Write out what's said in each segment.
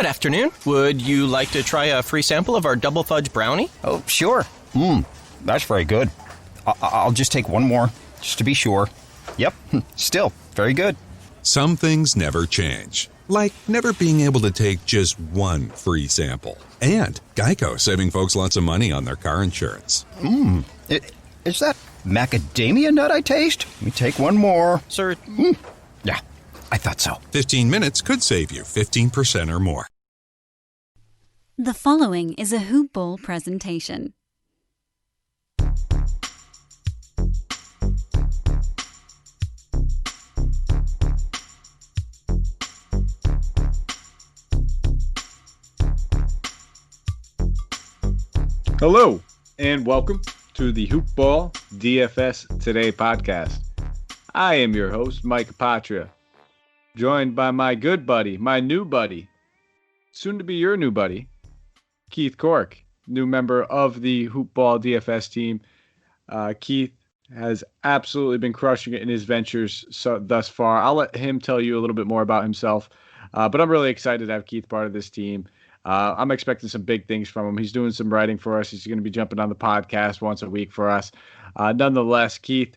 Good afternoon. Would you like to try a free sample of our double fudge brownie? Oh, sure. That's very good. I'll just take one more, just to be sure. Yep, still very good. Some things never change, like never being able to take just one free sample. And Geico saving folks lots of money on their car insurance. Is that macadamia nut I taste? Let me take one more. Sir? Yeah, I thought so. 15 minutes could save you 15% or more. The following is a Hoop Ball presentation. Hello, and welcome to the Hoop Ball DFS Today podcast. I am your host, Mike Apatria, joined by my good buddy, my new buddy, soon to be your new buddy, Keith Cork, new member of the Hoop Ball DFS team. Keith has absolutely been crushing it in his ventures thus far. I'll let him tell you a little bit more about himself, but I'm really excited to have Keith part of this team. I'm expecting some big things from him. He's doing some writing for us. He's going to be jumping on the podcast once a week for us. Nonetheless, Keith,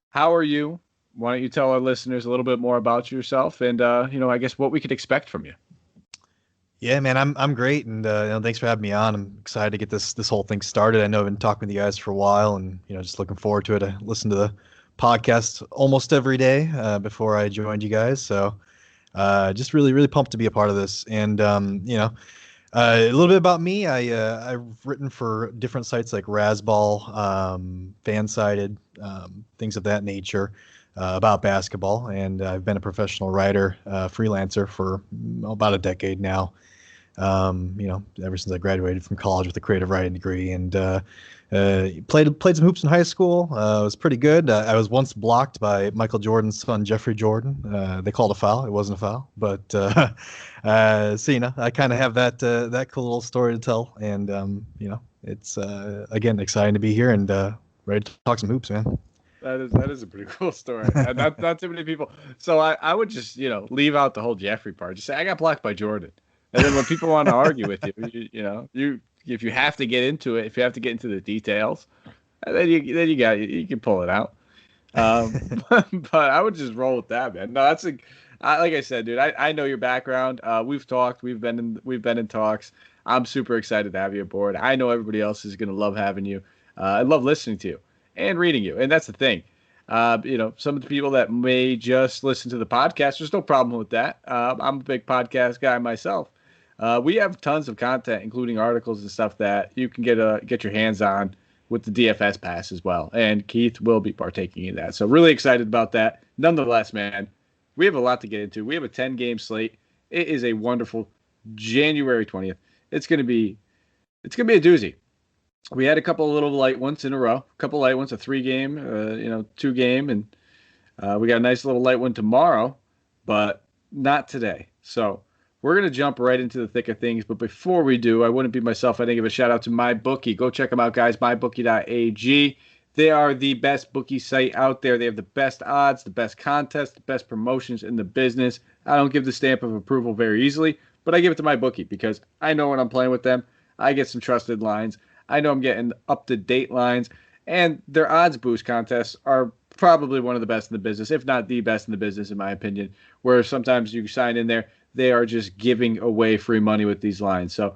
how are you? Why don't you tell our listeners a little bit more about yourself and, I guess what we could expect from you. Yeah, man, I'm great. And, thanks for having me on. I'm excited to get this whole thing started. I know I've been talking with you guys for a while and, just looking forward to it. I listen to the podcast almost every day before I joined you guys. So just really, really pumped to be a part of this. And, a little bit about me. I've written for different sites like Razzball, Fansided, things of that nature about basketball. And I've been a professional writer, freelancer for about a decade now. Ever since I graduated from college with a creative writing degree, and played some hoops in high school. It was pretty good. I was once blocked by Michael Jordan's son, Jeffrey Jordan. They called a foul. It wasn't a foul, but I kind of have that cool little story to tell. And it's again exciting to be here and ready to talk some hoops, man. That is a pretty cool story. Not too many people. So I would just leave out the whole Jeffrey part. Just say I got blocked by Jordan. And then when people want to argue with you, if you have to get into it, if you have to get into the details, then you can pull it out. But I would just roll with that, man. No, like I said, dude. I know your background. We've talked. We've been in talks. I'm super excited to have you aboard. I know everybody else is gonna love having you. I love listening to you and reading you, and that's the thing. Some of the people that may just listen to the podcast, there's no problem with that. I'm a big podcast guy myself. We have tons of content, including articles and stuff that you can get your hands on with the DFS pass as well. And Keith will be partaking in that. So really excited about that. Nonetheless, man, we have a lot to get into. We have a 10-game slate. It is a wonderful January 20th. It's going to be a doozy. We had a couple of little light ones in a row, a 3-game, 2-game, and we got a nice little light one tomorrow, but not today. So we're going to jump right into the thick of things. But before we do, I wouldn't be myself. I didn't give a shout out to MyBookie. Go check them out, guys. MyBookie.ag. They are the best bookie site out there. They have the best odds, the best contests, the best promotions in the business. I don't give the stamp of approval very easily, but I give it to MyBookie because I know when I'm playing with them, I get some trusted lines. I know I'm getting up-to-date lines. And their odds boost contests are probably one of the best in the business, if not the best in the business, in my opinion, where sometimes you sign in there, they are just giving away free money with these lines. So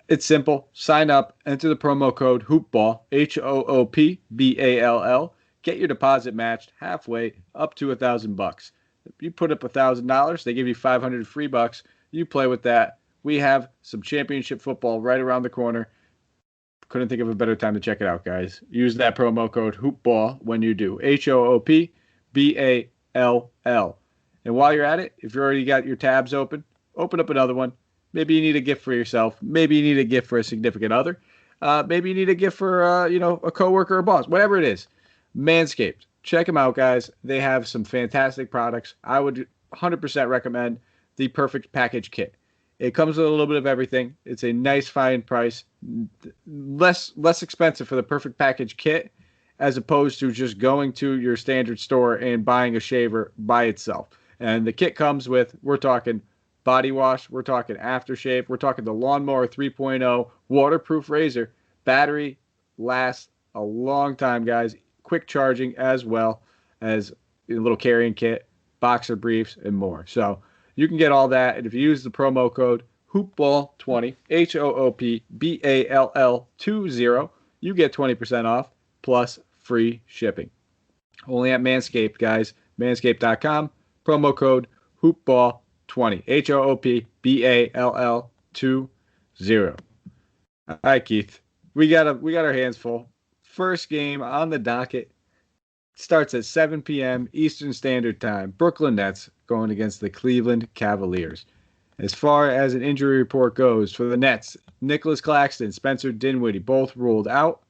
it's simple. Sign up, enter the promo code HOOPBALL, HOOPBALL. Get your deposit matched halfway up to $1,000. If you put up $1,000, they give you $500 free bucks. You play with that. We have some championship football right around the corner. Couldn't think of a better time to check it out, guys. Use that promo code HOOPBALL when you do. HOOPBALL. And while you're at it, if you already got your tabs open up another one. Maybe you need a gift for yourself. Maybe you need a gift for a significant other. Maybe you need a gift for, a coworker or boss. Whatever it is. Manscaped. Check them out, guys. They have some fantastic products. I would 100% recommend the Perfect Package Kit. It comes with a little bit of everything. It's a nice, fine price. Less expensive for the Perfect Package Kit as opposed to just going to your standard store and buying a shaver by itself. And the kit comes with, we're talking body wash. We're talking aftershave. We're talking the Lawnmower 3.0 waterproof razor. Battery lasts a long time, guys. Quick charging as well as a little carrying kit, boxer briefs, and more. So you can get all that. And if you use the promo code HoopBall20, HOOPBALL20, you get 20% off plus free shipping. Only at Manscaped, guys. Manscaped.com. Promo code HoopBall20, HOOPBALL20. All right, Keith. We got our hands full. First game on the docket starts at 7 p.m. Eastern Standard Time. Brooklyn Nets going against the Cleveland Cavaliers. As far as an injury report goes, for the Nets, Nicholas Claxton, Spencer Dinwiddie, both ruled out.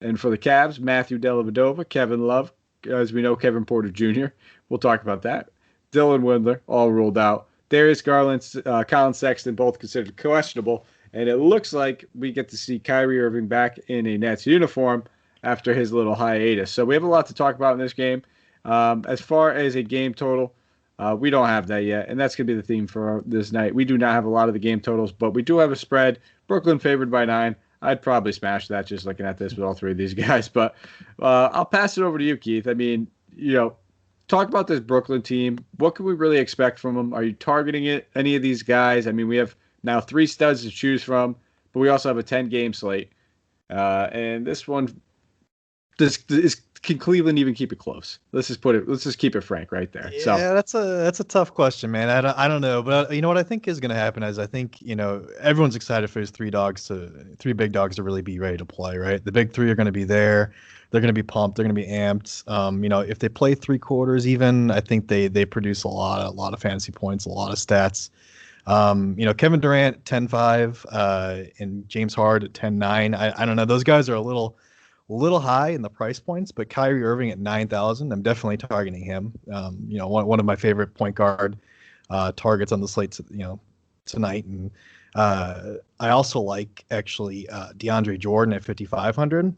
And for the Cavs, Matthew Dellavedova, Kevin Love, as we know, Kevin Porter Jr. We'll talk about that. Dylan Windler, all ruled out. Darius Garland, Colin Sexton, both considered questionable. And it looks like we get to see Kyrie Irving back in a Nets uniform after his little hiatus. So we have a lot to talk about in this game. As far as a game total, we don't have that yet, and that's going to be the theme for this night. We do not have a lot of the game totals, but we do have a spread. Brooklyn favored by 9. I'd probably smash that just looking at this with all three of these guys. But I'll pass it over to you, Keith. I mean, talk about this Brooklyn team. What can we really expect from them? Are you targeting any of these guys? I mean, we have now 3 studs to choose from, but we also have a 10-game slate. And this one, can Cleveland even keep it close? Let's just keep it frank right there. Yeah, that's a tough question, man. I don't know, but you know what I think is going to happen is I think everyone's excited for his 3 big dogs to really be ready to play, right? The big 3 are going to be there. They're going to be pumped. They're going to be amped. If they play 3 quarters even, I think they produce a lot of fantasy points, a lot of stats. Kevin Durant 10.5 and James Harden at 10.9. I don't know. Those guys are a little high in the price points, but Kyrie Irving at 9,000, I'm definitely targeting him. One of my favorite point guard targets on the slate, tonight. And I also like actually DeAndre Jordan at 5,500.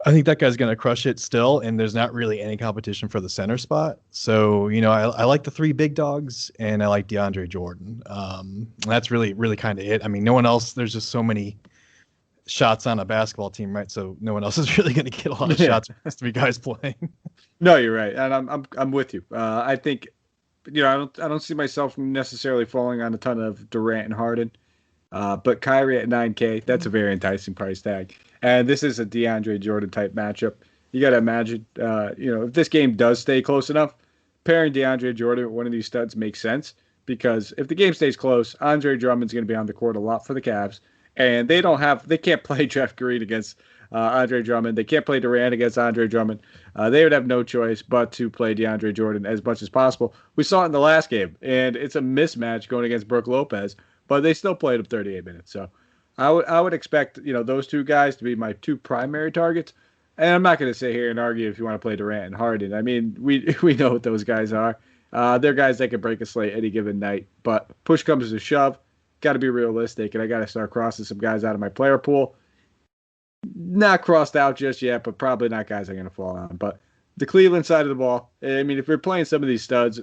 I think that guy's going to crush it still, and there's not really any competition for the center spot. So, I like the 3 big dogs, and I like DeAndre Jordan. That's really, really kind of it. I mean, no one else, there's just so many shots on a basketball team, right? So no one else is really going to get a lot of shots for 3 guys playing. No, you're right, and I'm with you. I think, I don't see myself necessarily falling on a ton of Durant and Harden, but Kyrie at 9K, that's a very enticing price tag. And this is a DeAndre Jordan type matchup. You got to imagine, if this game does stay close enough, pairing DeAndre Jordan with one of these studs makes sense, because if the game stays close, Andre Drummond's going to be on the court a lot for the Cavs. And they can't play Jeff Green against Andre Drummond. They can't play Durant against Andre Drummond. They would have no choice but to play DeAndre Jordan as much as possible. We saw it in the last game, and it's a mismatch going against Brook Lopez, but they still played him 38 minutes. So I would expect those 2 guys to be my 2 primary targets. And I'm not going to sit here and argue if you want to play Durant and Harden. I mean, we know what those guys are. They're guys that can break a slate any given night. But push comes to shove. Got to be realistic, and I got to start crossing some guys out of my player pool. Not crossed out just yet, but probably not guys I'm going to fall on. But the Cleveland side of the ball, I mean, if we're playing some of these studs,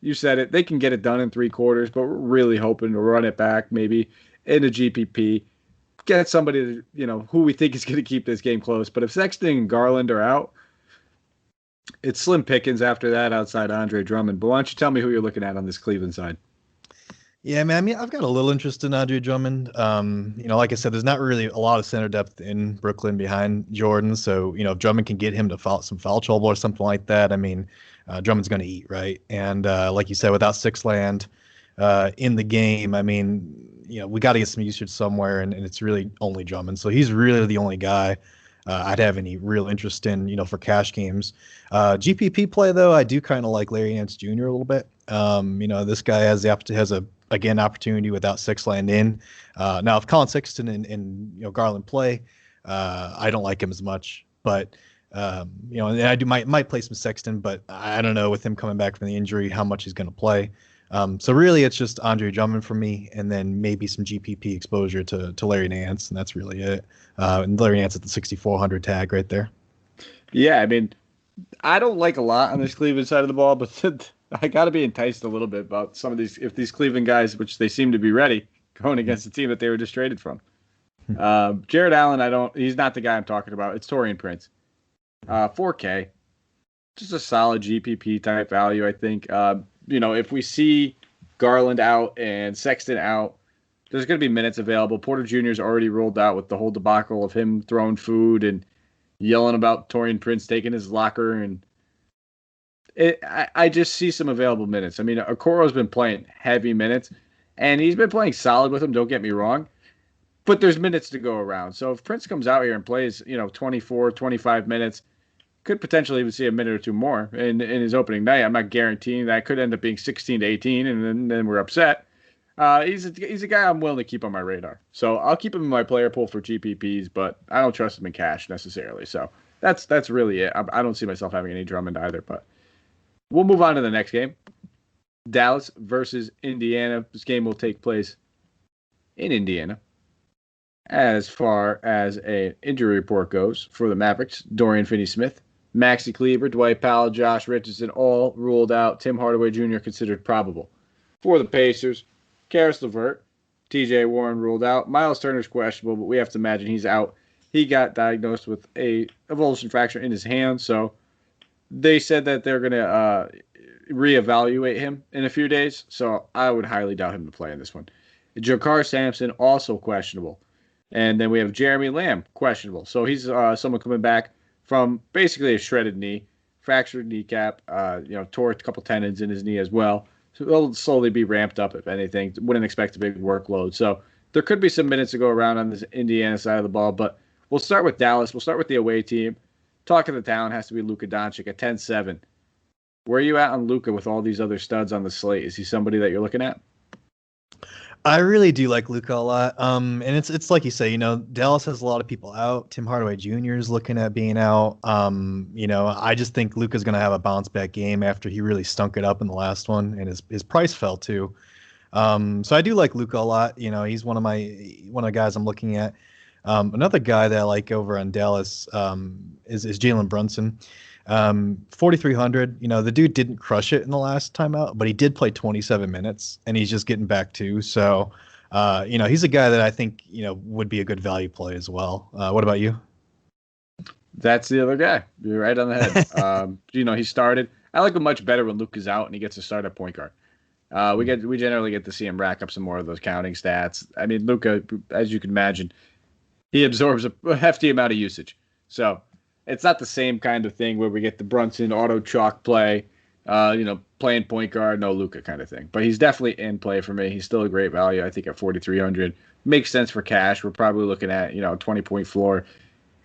you said it, they can get it done in 3 quarters, but we're really hoping to run it back maybe in a GPP, get somebody who we think is going to keep this game close. But if Sexton and Garland are out, it's slim pickings after that outside Andre Drummond. But why don't you tell me who you're looking at on this Cleveland side? Yeah, man. I mean, I've got a little interest in Andre Drummond. Like I said, there's not really a lot of center depth in Brooklyn behind Jordan. So, if Drummond can get him to some foul trouble or something like that, I mean, Drummond's going to eat, right? And like you said, without Sixland in the game, I mean, we got to get some usage somewhere, and it's really only Drummond. So he's really the only guy I'd have any real interest in, for cash games. GPP play, though, I do kind of like Larry Nance Jr. a little bit. This guy has again opportunity without Sixland in. Now, if Colin Sexton and Garland play, I don't like him as much. But and I might play some Sexton, but I don't know with him coming back from the injury how much he's going to play. So really, it's just Andre Drummond for me, and then maybe some GPP exposure to Larry Nance, and that's really it. And Larry Nance at the 6,400 tag right there. Yeah, I mean, I don't like a lot on this Cleveland side of the ball, but I got to be enticed a little bit about some of these. If these Cleveland guys, which they seem to be ready, going against the team that they were just traded from. Jared Allen, he's not the guy I'm talking about. It's Torian Prince. 4K. Just a solid GPP type value, I think. If we see Garland out and Sexton out, there's going to be minutes available. Porter Jr. is already rolled out with the whole debacle of him throwing food and yelling about Torian Prince taking his locker. And I just see some available minutes. I mean, Okoro's been playing heavy minutes, and he's been playing solid with them, don't get me wrong. But there's minutes to go around. So if Prince comes out here and plays, 24, 25 minutes, could potentially even see a minute or two more in his opening night. I'm not guaranteeing that. Could end up being 16 to 18, and then we're upset. He's a guy I'm willing to keep on my radar. So I'll keep him in my player pool for GPPs, but I don't trust him in cash necessarily. So that's really it. I don't see myself having any Drummond either. But we'll move on to the next game. Dallas versus Indiana. This game will take place in Indiana. As far as an injury report goes for the Mavericks, Dorian Finney-Smith, Maxi Kleber, Dwight Powell, Josh Richardson, all ruled out. Tim Hardaway Jr. considered probable. For the Pacers, Karis LeVert, TJ Warren ruled out. Miles Turner's questionable, but we have to imagine he's out. He got diagnosed with a avulsion fracture in his hand, so they said that they're going to reevaluate him in a few days, so I would highly doubt him to play in this one. Jakar Sampson, also questionable. And then we have Jeremy Lamb, questionable. So he's someone coming back from basically a shredded knee, fractured kneecap, tore a couple tendons in his knee as well. So he'll slowly be ramped up, if anything. Wouldn't expect a big workload. So there could be some minutes to go around on this Indiana side of the ball. But we'll start with Dallas. We'll start with the away team. Talk of the town has to be Luka Doncic at 10-7. Where are you at on Luka with all these other studs on the slate? Is he somebody that you're looking at? I really do like Luka a lot. And it's like you say, Dallas has a lot of people out. Tim Hardaway Jr. is looking at being out. I just think Luka's going to have a bounce back game after he really stunk it up in the last one, and his price fell too. So I do like Luka a lot. He's one of the guys I'm looking at. Another guy that I like over on Dallas is Jalen Brunson. 4,300. The dude didn't crush it in the last time out, but he did play 27 minutes, and he's just getting back too. So, he's a guy that I think would be a good value play as well. What about you? That's the other guy. You're right on the head. He started. I like him much better when Luke is out and he gets to start at point guard. We generally get to see him rack up some more of those counting stats. I mean, Luka, as you can imagine, he absorbs a hefty amount of usage. So it's not the same kind of thing where we get the Brunson auto chalk play, playing point guard, no Luka kind of thing. But he's definitely in play for me. He's still a great value, I think, at 4,300. Makes sense for cash. We're probably looking at, a 20-point floor.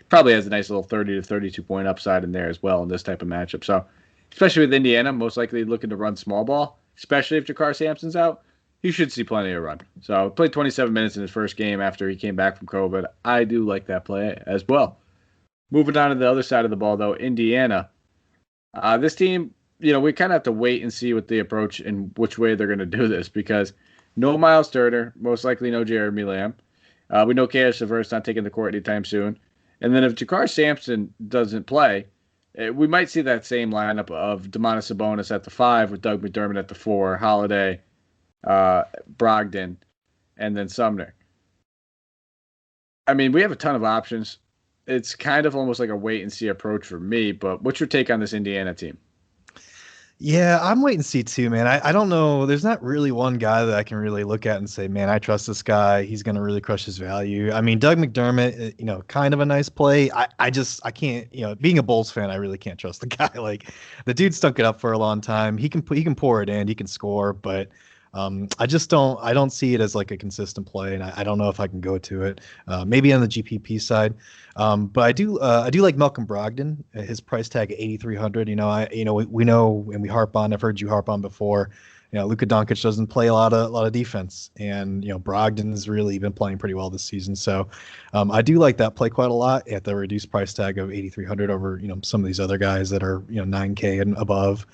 Probably has a nice little 30 to 32-point upside in there as well in this type of matchup. So, especially with Indiana, most likely looking to run small ball, especially if Jakar Sampson's out, he should see plenty of run. So, played 27 minutes in his first game after he came back from COVID. I do like that play as well. Moving on to the other side of the ball, though, Indiana. This team, we kind of have to wait and see what the approach and which way they're going to do this, because no Miles Turner, most likely no Jeremy Lamb. We know Karis LeVert's not taking the court anytime soon. And then if Jakar Sampson doesn't play, we might see that same lineup of Domantas Sabonis at the 5 with Doug McDermott at the 4, Holiday, Brogdon, and then Sumner. I mean, we have a ton of options. It's kind of almost like a wait-and-see approach for me, but what's your take on this Indiana team? Yeah, I'm wait and see too, man. I don't know. There's not really one guy that I can really look at and say, man, I trust this guy. He's going to really crush his value. I mean, Doug McDermott, kind of a nice play. I can't, being a Bulls fan, I really can't trust the guy. Like, the dude stunk it up for a long time. He can pour it in, he can score, but I don't see it as like a consistent play, and I don't know if I can go to it. Maybe on the GPP side, but I do like Malcolm Brogdon. His price tag at 8,300. We know and we harp on. I've heard you harp on before. Luka Doncic doesn't play a lot of defense, and Brogdon's really been playing pretty well this season. So I do like that play quite a lot at the reduced price tag of 8,300 over some of these other guys that are 9K and above.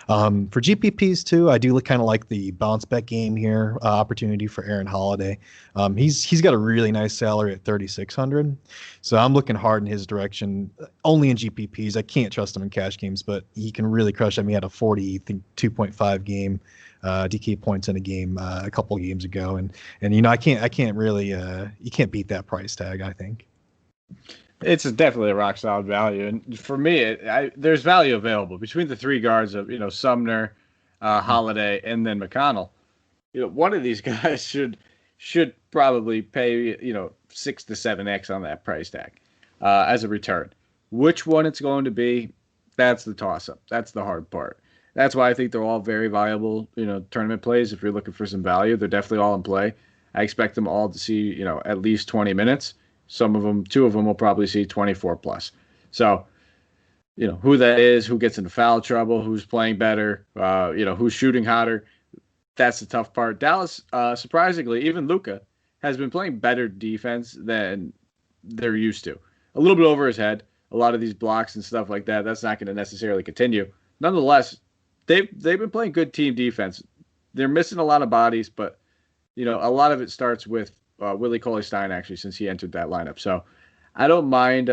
For GPPs too, I do kind of like the bounce bet game here opportunity for Aaron Holiday. He's got a really nice salary at 3,600, so I'm looking hard in his direction. Only in GPPs, I can't trust him in cash games, but he can really crush. I mean, he had a 2.5 game DK points in a game a couple of games ago, and I can't really you can't beat that price tag, I think. It's definitely a rock solid value, and for me, there's value available between the three guards of Sumner, Holiday, and then McConnell. One of these guys should probably pay 6 to 7x on that price tag as a return. Which one it's going to be, that's the toss up. That's the hard part. That's why I think they're all very viable, tournament plays. If you're looking for some value, they're definitely all in play. I expect them all to see, at least 20 minutes. Some of them, 2 of them will probably see 24 plus. So, who that is, who gets into foul trouble, who's playing better, who's shooting hotter. That's the tough part. Dallas, surprisingly, even Luka has been playing better defense than they're used to. A little bit over his head. A lot of these blocks and stuff like that, that's not going to necessarily continue. Nonetheless, they've been playing good team defense. They're missing a lot of bodies, but a lot of it starts with Willie Cauley-Stein, actually, since he entered that lineup. So I don't mind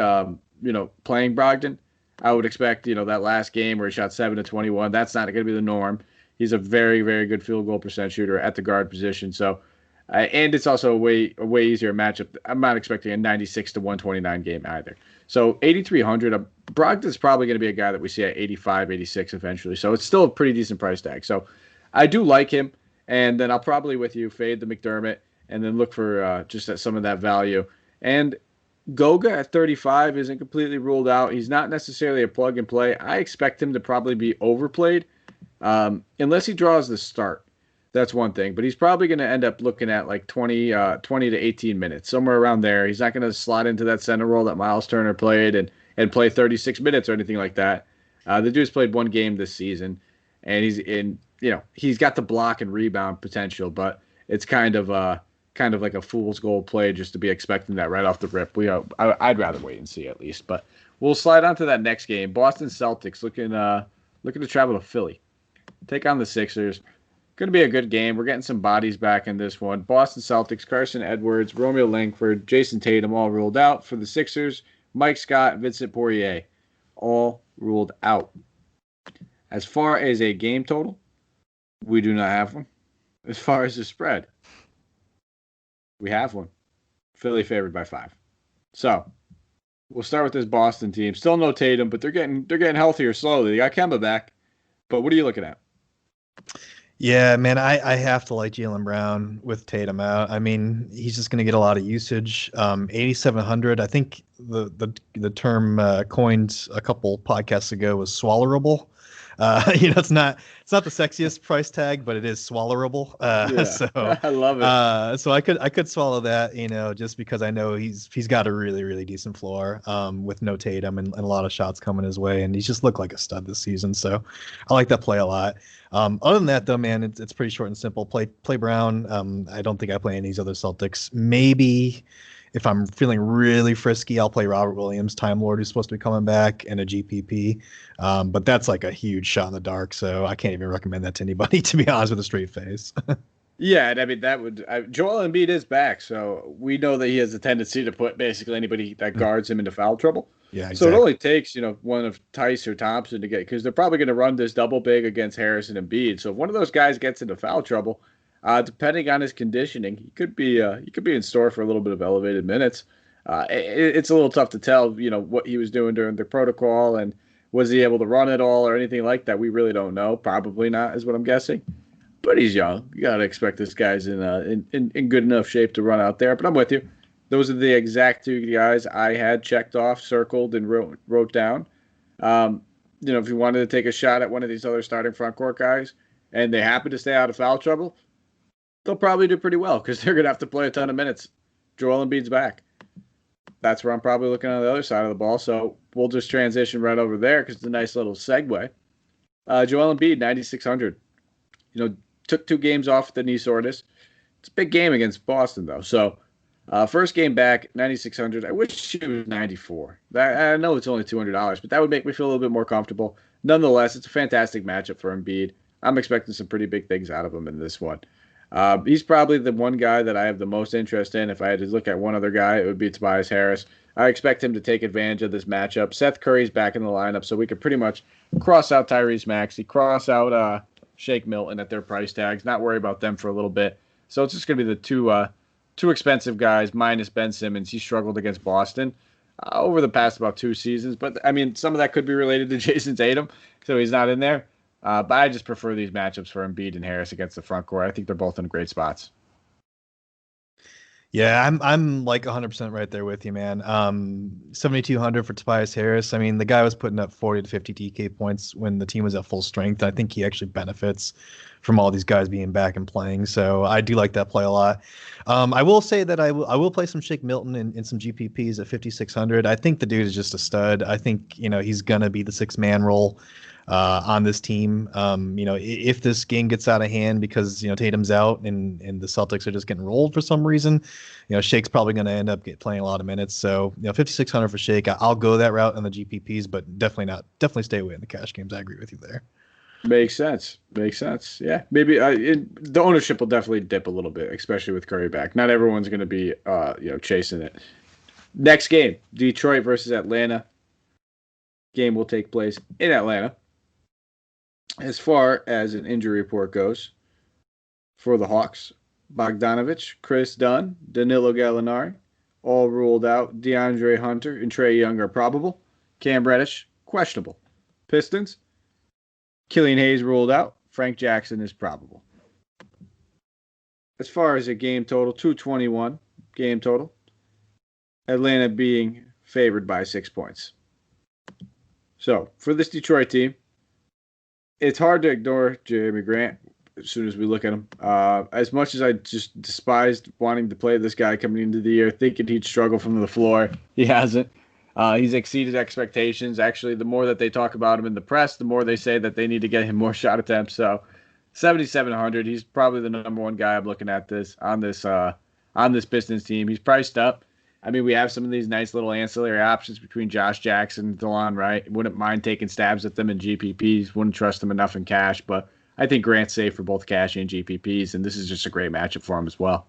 playing Brogdon. I would expect that last game where he shot 7 to 21. That's not going to be the norm. He's a very, very good field goal percent shooter at the guard position. So and it's also a way easier matchup. I'm not expecting a 96 to 129 game either. So 8,300. Brogdon's probably going to be a guy that we see at 85, 86 eventually. So it's still a pretty decent price tag. So I do like him. And then I'll probably with you fade the McDermott and then look for just at some of that value. And Goga at 35 isn't completely ruled out. He's not necessarily a plug and play. I expect him to probably be overplayed unless he draws the start. That's one thing. But he's probably going to end up looking at like 20 to 18 minutes, somewhere around there. He's not going to slot into that center role that Miles Turner played and play 36 minutes or anything like that. The dude's played one game this season, and he's got the block and rebound potential, but it's kind of like a fool's gold play just to be expecting that right off the rip. I'd rather wait and see at least. But we'll slide on to that next game. Boston Celtics looking to travel to Philly, take on the Sixers. Going to be a good game. We're getting some bodies back in this one. Boston Celtics, Carson Edwards, Romeo Langford, Jason Tatum all ruled out. For the Sixers, Mike Scott, Vincent Poirier all ruled out. As far as a game total, we do not have one. As far as the spread, we have one. Philly favored by 5. So we'll start with this Boston team. Still no Tatum, but they're getting healthier slowly. They got Kemba back. But what are you looking at? Yeah, man, I have to like Jaylen Brown with Tatum out. I mean, he's just going to get a lot of usage. 8,700. I think the term coined a couple podcasts ago was swallowable. It's not the sexiest price tag, but it is swallowable. So I love it. So I could swallow that, just because I know he's got a really, really decent floor, with no Tatum and a lot of shots coming his way, and he's just looked like a stud this season. So I like that play a lot. Other than that, though, man, it's pretty short and simple. Play Brown. I don't think I play any of these other Celtics. Maybe if I'm feeling really frisky, I'll play Robert Williams, Time Lord, who's supposed to be coming back, and a GPP. But that's like a huge shot in the dark, so I can't even recommend that to anybody, to be honest, with a straight face. Yeah, I mean, Joel Embiid is back, so we know that he has a tendency to put basically anybody that guards him into foul trouble. Yeah, exactly. So it only takes, one of Tice or Thompson to get, because they're probably going to run this double big against Harrison and Embiid. So if one of those guys gets into foul trouble, depending on his conditioning, he could be in store for a little bit of elevated minutes. It's a little tough to tell, what he was doing during the protocol, and was he able to run at all or anything like that. We really don't know. Probably not, is what I'm guessing. But he's young. You got to expect this guy's in good enough shape to run out there. But I'm with you. Those are the exact 2 guys I had checked off, circled, and wrote down. If you wanted to take a shot at one of these other starting front court guys, and they happen to stay out of foul trouble, they'll probably do pretty well because they're going to have to play a ton of minutes. Joel Embiid's back. That's where I'm probably looking on the other side of the ball. So we'll just transition right over there because it's a nice little segue. Joel Embiid, 9,600. took 2 games off the knee soreness. It's a big game against Boston, though. So, first game back, 9,600. I wish it was 94. I know it's only $200, but that would make me feel a little bit more comfortable. Nonetheless, it's a fantastic matchup for Embiid. I'm expecting some pretty big things out of him in this one. He's probably the one guy that I have the most interest in. If I had to look at one other guy, it would be Tobias Harris. I expect him to take advantage of this matchup. Seth Curry's back in the lineup, so we could pretty much cross out Tyrese Maxey, cross out Shake Milton at their price tags, not worry about them for a little bit. So it's just going to be the two expensive guys minus Ben Simmons. He struggled against Boston over the past about 2 seasons. But, I mean, some of that could be related to Jason Tatum, so he's not in there. But I just prefer these matchups for Embiid and Harris against the front court. I think they're both in great spots. Yeah, I'm like 100% right there with you, man. 7,200 for Tobias Harris. I mean, the guy was putting up 40 to 50 DK points when the team was at full strength. I think he actually benefits from all these guys being back and playing. So I do like that play a lot. I will say that I will play some Shake Milton in some GPPs at 5,600. I think the dude is just a stud. I think, he's going to be the 6-man role on this team. If this game gets out of hand because, Tatum's out and the Celtics are just getting rolled for some reason, Shake's probably going to end up playing a lot of minutes. So, 5,600 for Shake. I'll go that route on the GPPs, but definitely stay away in the cash games. I agree with you there. Makes sense. Yeah, maybe the ownership will definitely dip a little bit, especially with Curry back. Not everyone's going to be, chasing it. Next game, Detroit versus Atlanta. Game will take place in Atlanta. As far as an injury report goes, for the Hawks, Bogdanovich, Chris Dunn, Danilo Gallinari, all ruled out. DeAndre Hunter and Trae Young are probable. Cam Reddish, questionable. Pistons, Killian Hayes ruled out. Frank Jackson is probable. As far as a game total, 221 game total. Atlanta being favored by 6 points. So, for this Detroit team, it's hard to ignore Jeremy Grant as soon as we look at him. As much as I just despised wanting to play this guy coming into the year, thinking he'd struggle from the floor, he hasn't. He's exceeded expectations. Actually, the more that they talk about him in the press, the more they say that they need to get him more shot attempts. So, 7,700. He's probably the number one guy I'm looking at on this Pistons team. He's priced up. I mean, we have some of these nice little ancillary options between Josh Jackson and DeLon Wright. Wouldn't mind taking stabs at them in GPPs. Wouldn't trust them enough in cash, but I think Grant's safe for both cash and GPPs, and this is just a great matchup for him as well.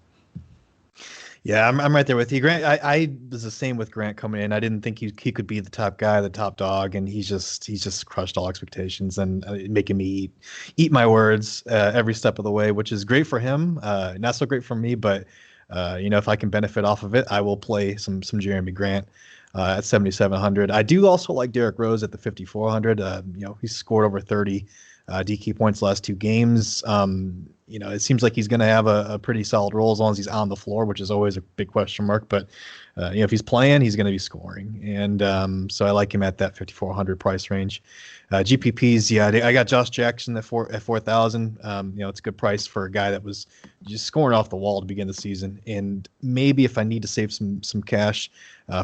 Yeah, I'm right there with you. Grant, I was the same with Grant coming in. I didn't think he could be the top guy, the top dog, and he's just crushed all expectations and making me eat my words every step of the way, which is great for him. Not so great for me, but if I can benefit off of it, I will play some Jeremy Grant at 7,700. I do also like Derrick Rose at the 5,400. He's scored over 30 DK points last 2 games. It seems like he's going to have a pretty solid role as long as he's on the floor, which is always a big question mark. But if he's playing, he's going to be scoring, and so I like him at that 5,400 price range. GPPs, yeah, I got Josh Jackson at 4,000. It's a good price for a guy that was just scoring off the wall to begin the season. And maybe if I need to save some cash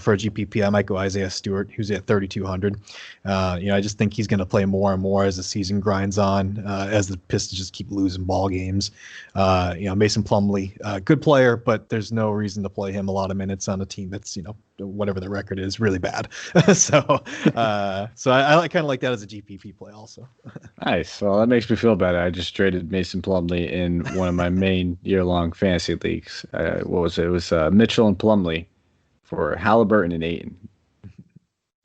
for a GPP, I might go Isaiah Stewart, who's at 3,200. I just think he's going to play more and more as the season grinds on, as the Pistons just keep losing ball games. Mason Plumlee, good player, but there's no reason to play him a lot of minutes on a team that's, whatever the record is, really bad. so I kind of like that as a GPP play also. Nice. Well, that makes me feel better. I just traded Mason Plumlee in one of my main year-long fantasy leagues. What was it? It was Mitchell and Plumlee for Halliburton and Ayton.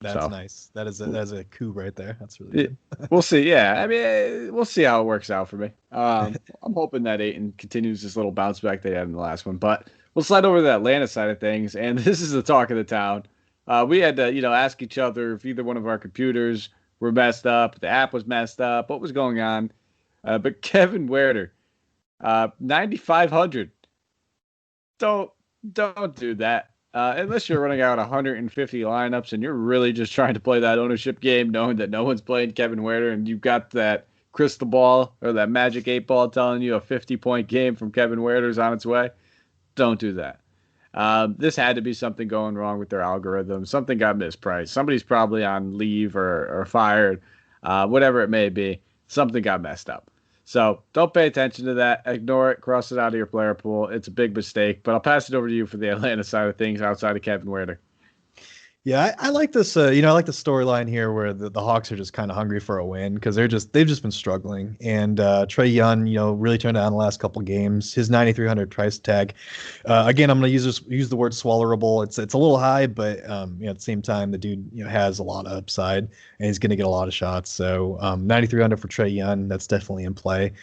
That's nice. That is a coup right there. That's really good. We'll see. Yeah, I mean, we'll see how it works out for me. I'm hoping that Ayton continues this little bounce back they had in the last one. But we'll slide over to the Atlanta side of things, and this is the talk of the town. We had to, ask each other if either one of our computers were messed up, the app was messed up, what was going on. But Kevin Huerter, 9,500. Don't do that. Unless you're running out 150 lineups and you're really just trying to play that ownership game, knowing that no one's playing Kevin Huerter and you've got that crystal ball or that magic 8 ball telling you a 50-point game from Kevin Huerter is on its way. Don't do that. This had to be something going wrong with their algorithm. Something got mispriced. Somebody's probably on leave or fired, whatever it may be. Something got messed up. So don't pay attention to that. Ignore it. Cross it out of your player pool. It's a big mistake. But I'll pass it over to you for the Atlanta side of things outside of Kevin Werder. Yeah, I like this. I like the storyline here where the Hawks are just kind of hungry for a win because they've just been struggling. And Trae Young, really turned out in the last couple games. His 9,300 price tag. Again, I'm going to use the word swallowable. It's a little high, but at the same time, the dude has a lot of upside and he's going to get a lot of shots. So 9,300 for Trae Young, that's definitely in play.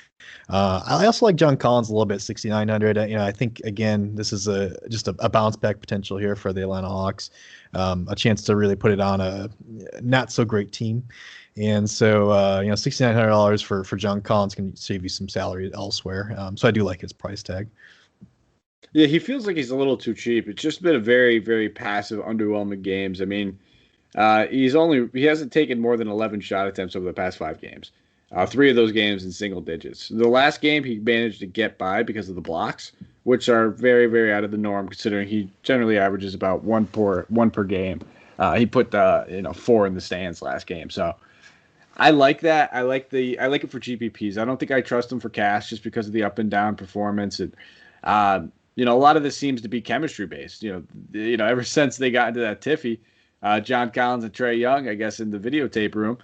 I also like John Collins a little bit, 6,900. I think again this is just a bounce back potential here for the Atlanta Hawks, a chance to really put it on a not so great team, and so $6,900 for John Collins can save you some salary elsewhere. So I do like his price tag. Yeah, he feels like he's a little too cheap. It's just been a very, very passive, underwhelming games. I mean, he hasn't taken more than 11 shot attempts over the past 5 games. 3 of those games in single digits. The last game he managed to get by because of the blocks, which are very, very out of the norm considering he generally averages about one per game. He put 4 in the stands last game. So I like that. I like it for GPPs. I don't think I trust him for cash just because of the up and down performance. And a lot of this seems to be chemistry based. Ever since they got into that tiffy, John Collins and Trae Young, I guess in the videotape room,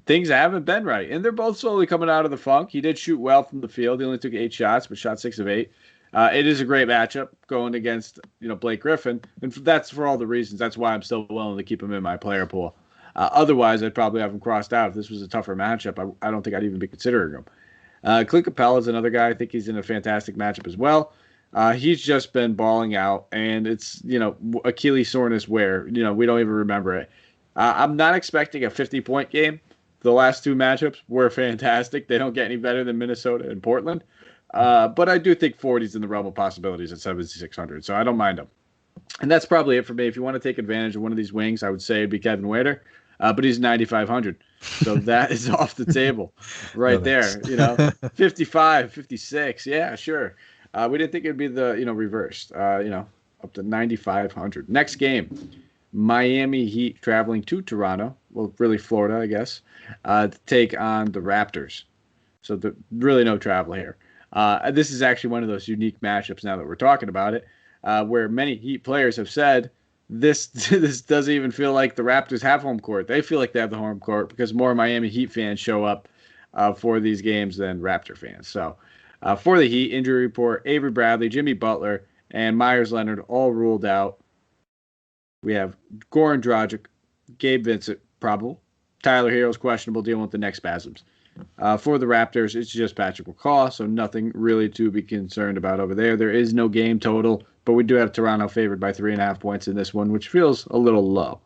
things haven't been right. And they're both slowly coming out of the funk. He did shoot well from the field. He only took 8 shots, but shot 6 of 8. It is a great matchup going against Blake Griffin, and that's for all the reasons. That's why I'm still willing to keep him in my player pool. Otherwise, I'd probably have him crossed out. If this was a tougher matchup, I don't think I'd even be considering him. Clint Capella is another guy. I think he's in a fantastic matchup as well. He's just been balling out, and it's Achilles soreness where we don't even remember it. I'm not expecting a 50-point game. The last 2 matchups were fantastic. They don't get any better than Minnesota and Portland. But I do think 40's in the realm of possibilities at 7,600, so I don't mind them. And that's probably it for me. If you want to take advantage of one of these wings, I would say it'd be Kevin Werder, but he's 9,500. So that is off the table right there. 55, 56. Yeah, sure. We didn't think it'd be the, reversed, up to 9,500. Next game, Miami Heat traveling to Toronto. Well, really Florida, I guess, to take on the Raptors. So really no travel here. This is actually one of those unique matchups now that we're talking about it, where many Heat players have said this doesn't even feel like the Raptors have home court. They feel like they have the home court because more Miami Heat fans show up for these games than Raptor fans. So for the Heat, injury report, Avery Bradley, Jimmy Butler, and Myers Leonard all ruled out. We have Goran Dragic, Gabe Vincent, probable. Tyler Hero's questionable, dealing with the neck spasms. For the Raptors, it's just Patrick McCaw, so nothing really to be concerned about over there. There is no game total, but we do have Toronto favored by 3.5 points in this one, which feels a little low.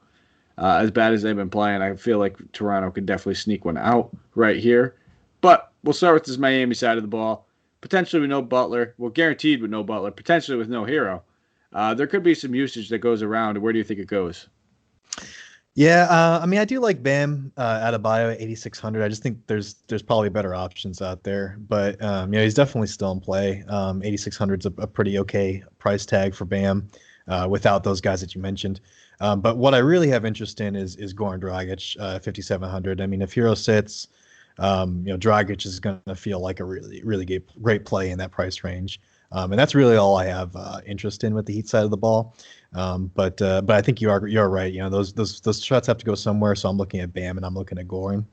As bad as they've been playing, I feel like Toronto could definitely sneak one out right here. But we'll start with this Miami side of the ball. Potentially with no Butler. Well, guaranteed with no Butler. Potentially with no Hero. There could be some usage that goes around. Where do you think it goes? Yeah, I do like Bam Adebayo at 8,600. I just think there's probably better options out there, but he's definitely still in play. 8,600 is a pretty okay price tag for Bam without those guys that you mentioned. But what I really have interest in is Goran Dragic, 5,700. I mean, if Hero sits, Dragic is going to feel like a really, really great play in that price range. And that's really all I have interest in with the Heat side of the ball. But I think you're right. Those shots have to go somewhere. So I'm looking at Bam and I'm looking at Goran.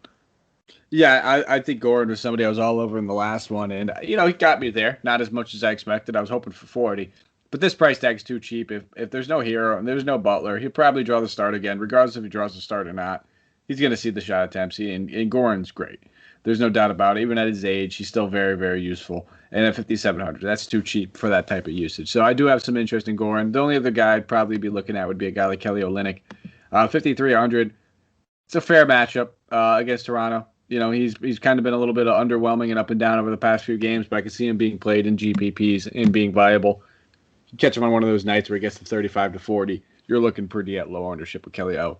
Yeah, I think Goran was somebody I was all over in the last one, and he got me there. Not as much as I expected. I was hoping for 40, but this price tag is too cheap. If there's no Hero and there's no Butler, he'll probably draw the start again, regardless if he draws the start or not. He's going to see the shot attempts, and Goran's great. There's no doubt about it. Even at his age, he's still very, very useful. And at 5,700, that's too cheap for that type of usage. So I do have some interest in Goran. The only other guy I'd probably be looking at would be a guy like Kelly Olynyk. 5,300. It's a fair matchup against Toronto. He's kind of been a little bit underwhelming and up and down over the past few games, but I can see him being played in GPPs and being viable. You catch him on one of those nights where he gets to 35 to 40. You're looking pretty at low ownership with Kelly O.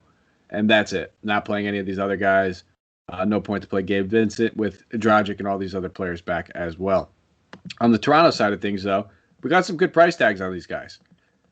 And that's it. Not playing any of these other guys. No point to play Gabe Vincent with Dragic and all these other players back as well. On the Toronto side of things, though, we got some good price tags on these guys.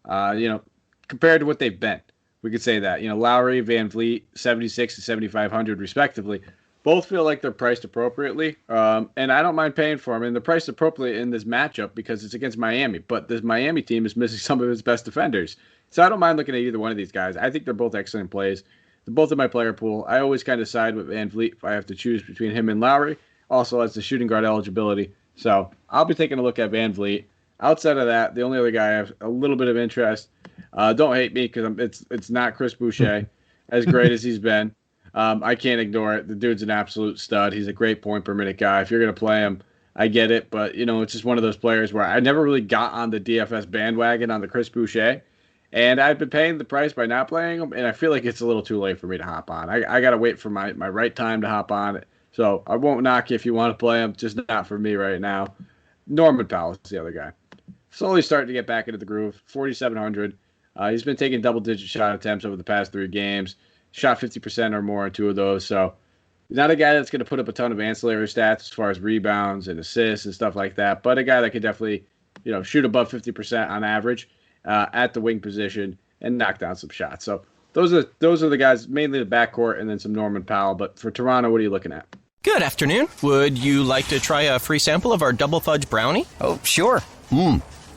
Compared to what they've been, we could say that. Lowry, Van Vliet, 76 and 7,500 respectively. Both feel like they're priced appropriately, and I don't mind paying for them. And they're priced appropriately in this matchup because it's against Miami. But this Miami team is missing some of its best defenders. So I don't mind looking at either one of these guys. I think they're both excellent plays. They're both in my player pool. I always kind of side with Van Vliet if I have to choose between him and Lowry. Also has the shooting guard eligibility. So I'll be taking a look at Van Vliet. Outside of that, the only other guy I have a little bit of interest. Don't hate me because it's not Chris Boucher, as great as he's been. I can't ignore it. The dude's an absolute stud. He's a great point per minute guy. If you're going to play him, I get it. But, it's just one of those players where I never really got on the DFS bandwagon on the Chris Boucher. And I've been paying the price by not playing him, and I feel like it's a little too late for me to hop on. I got to wait for my right time to hop on it. So I won't knock you if you want to play him, just not for me right now. Norman Powell is the other guy. Slowly starting to get back into the groove, 4,700. He's been taking double-digit shot attempts over the past 3 games. Shot 50% or more in 2 of those. So he's not a guy that's going to put up a ton of ancillary stats as far as rebounds and assists and stuff like that, but a guy that could definitely, shoot above 50% on average at the wing position and knock down some shots. So those are the guys, mainly the backcourt and then some Norman Powell. But for Toronto, what are you looking at? Good afternoon. Would you like to try a free sample of our double fudge brownie? Oh, sure.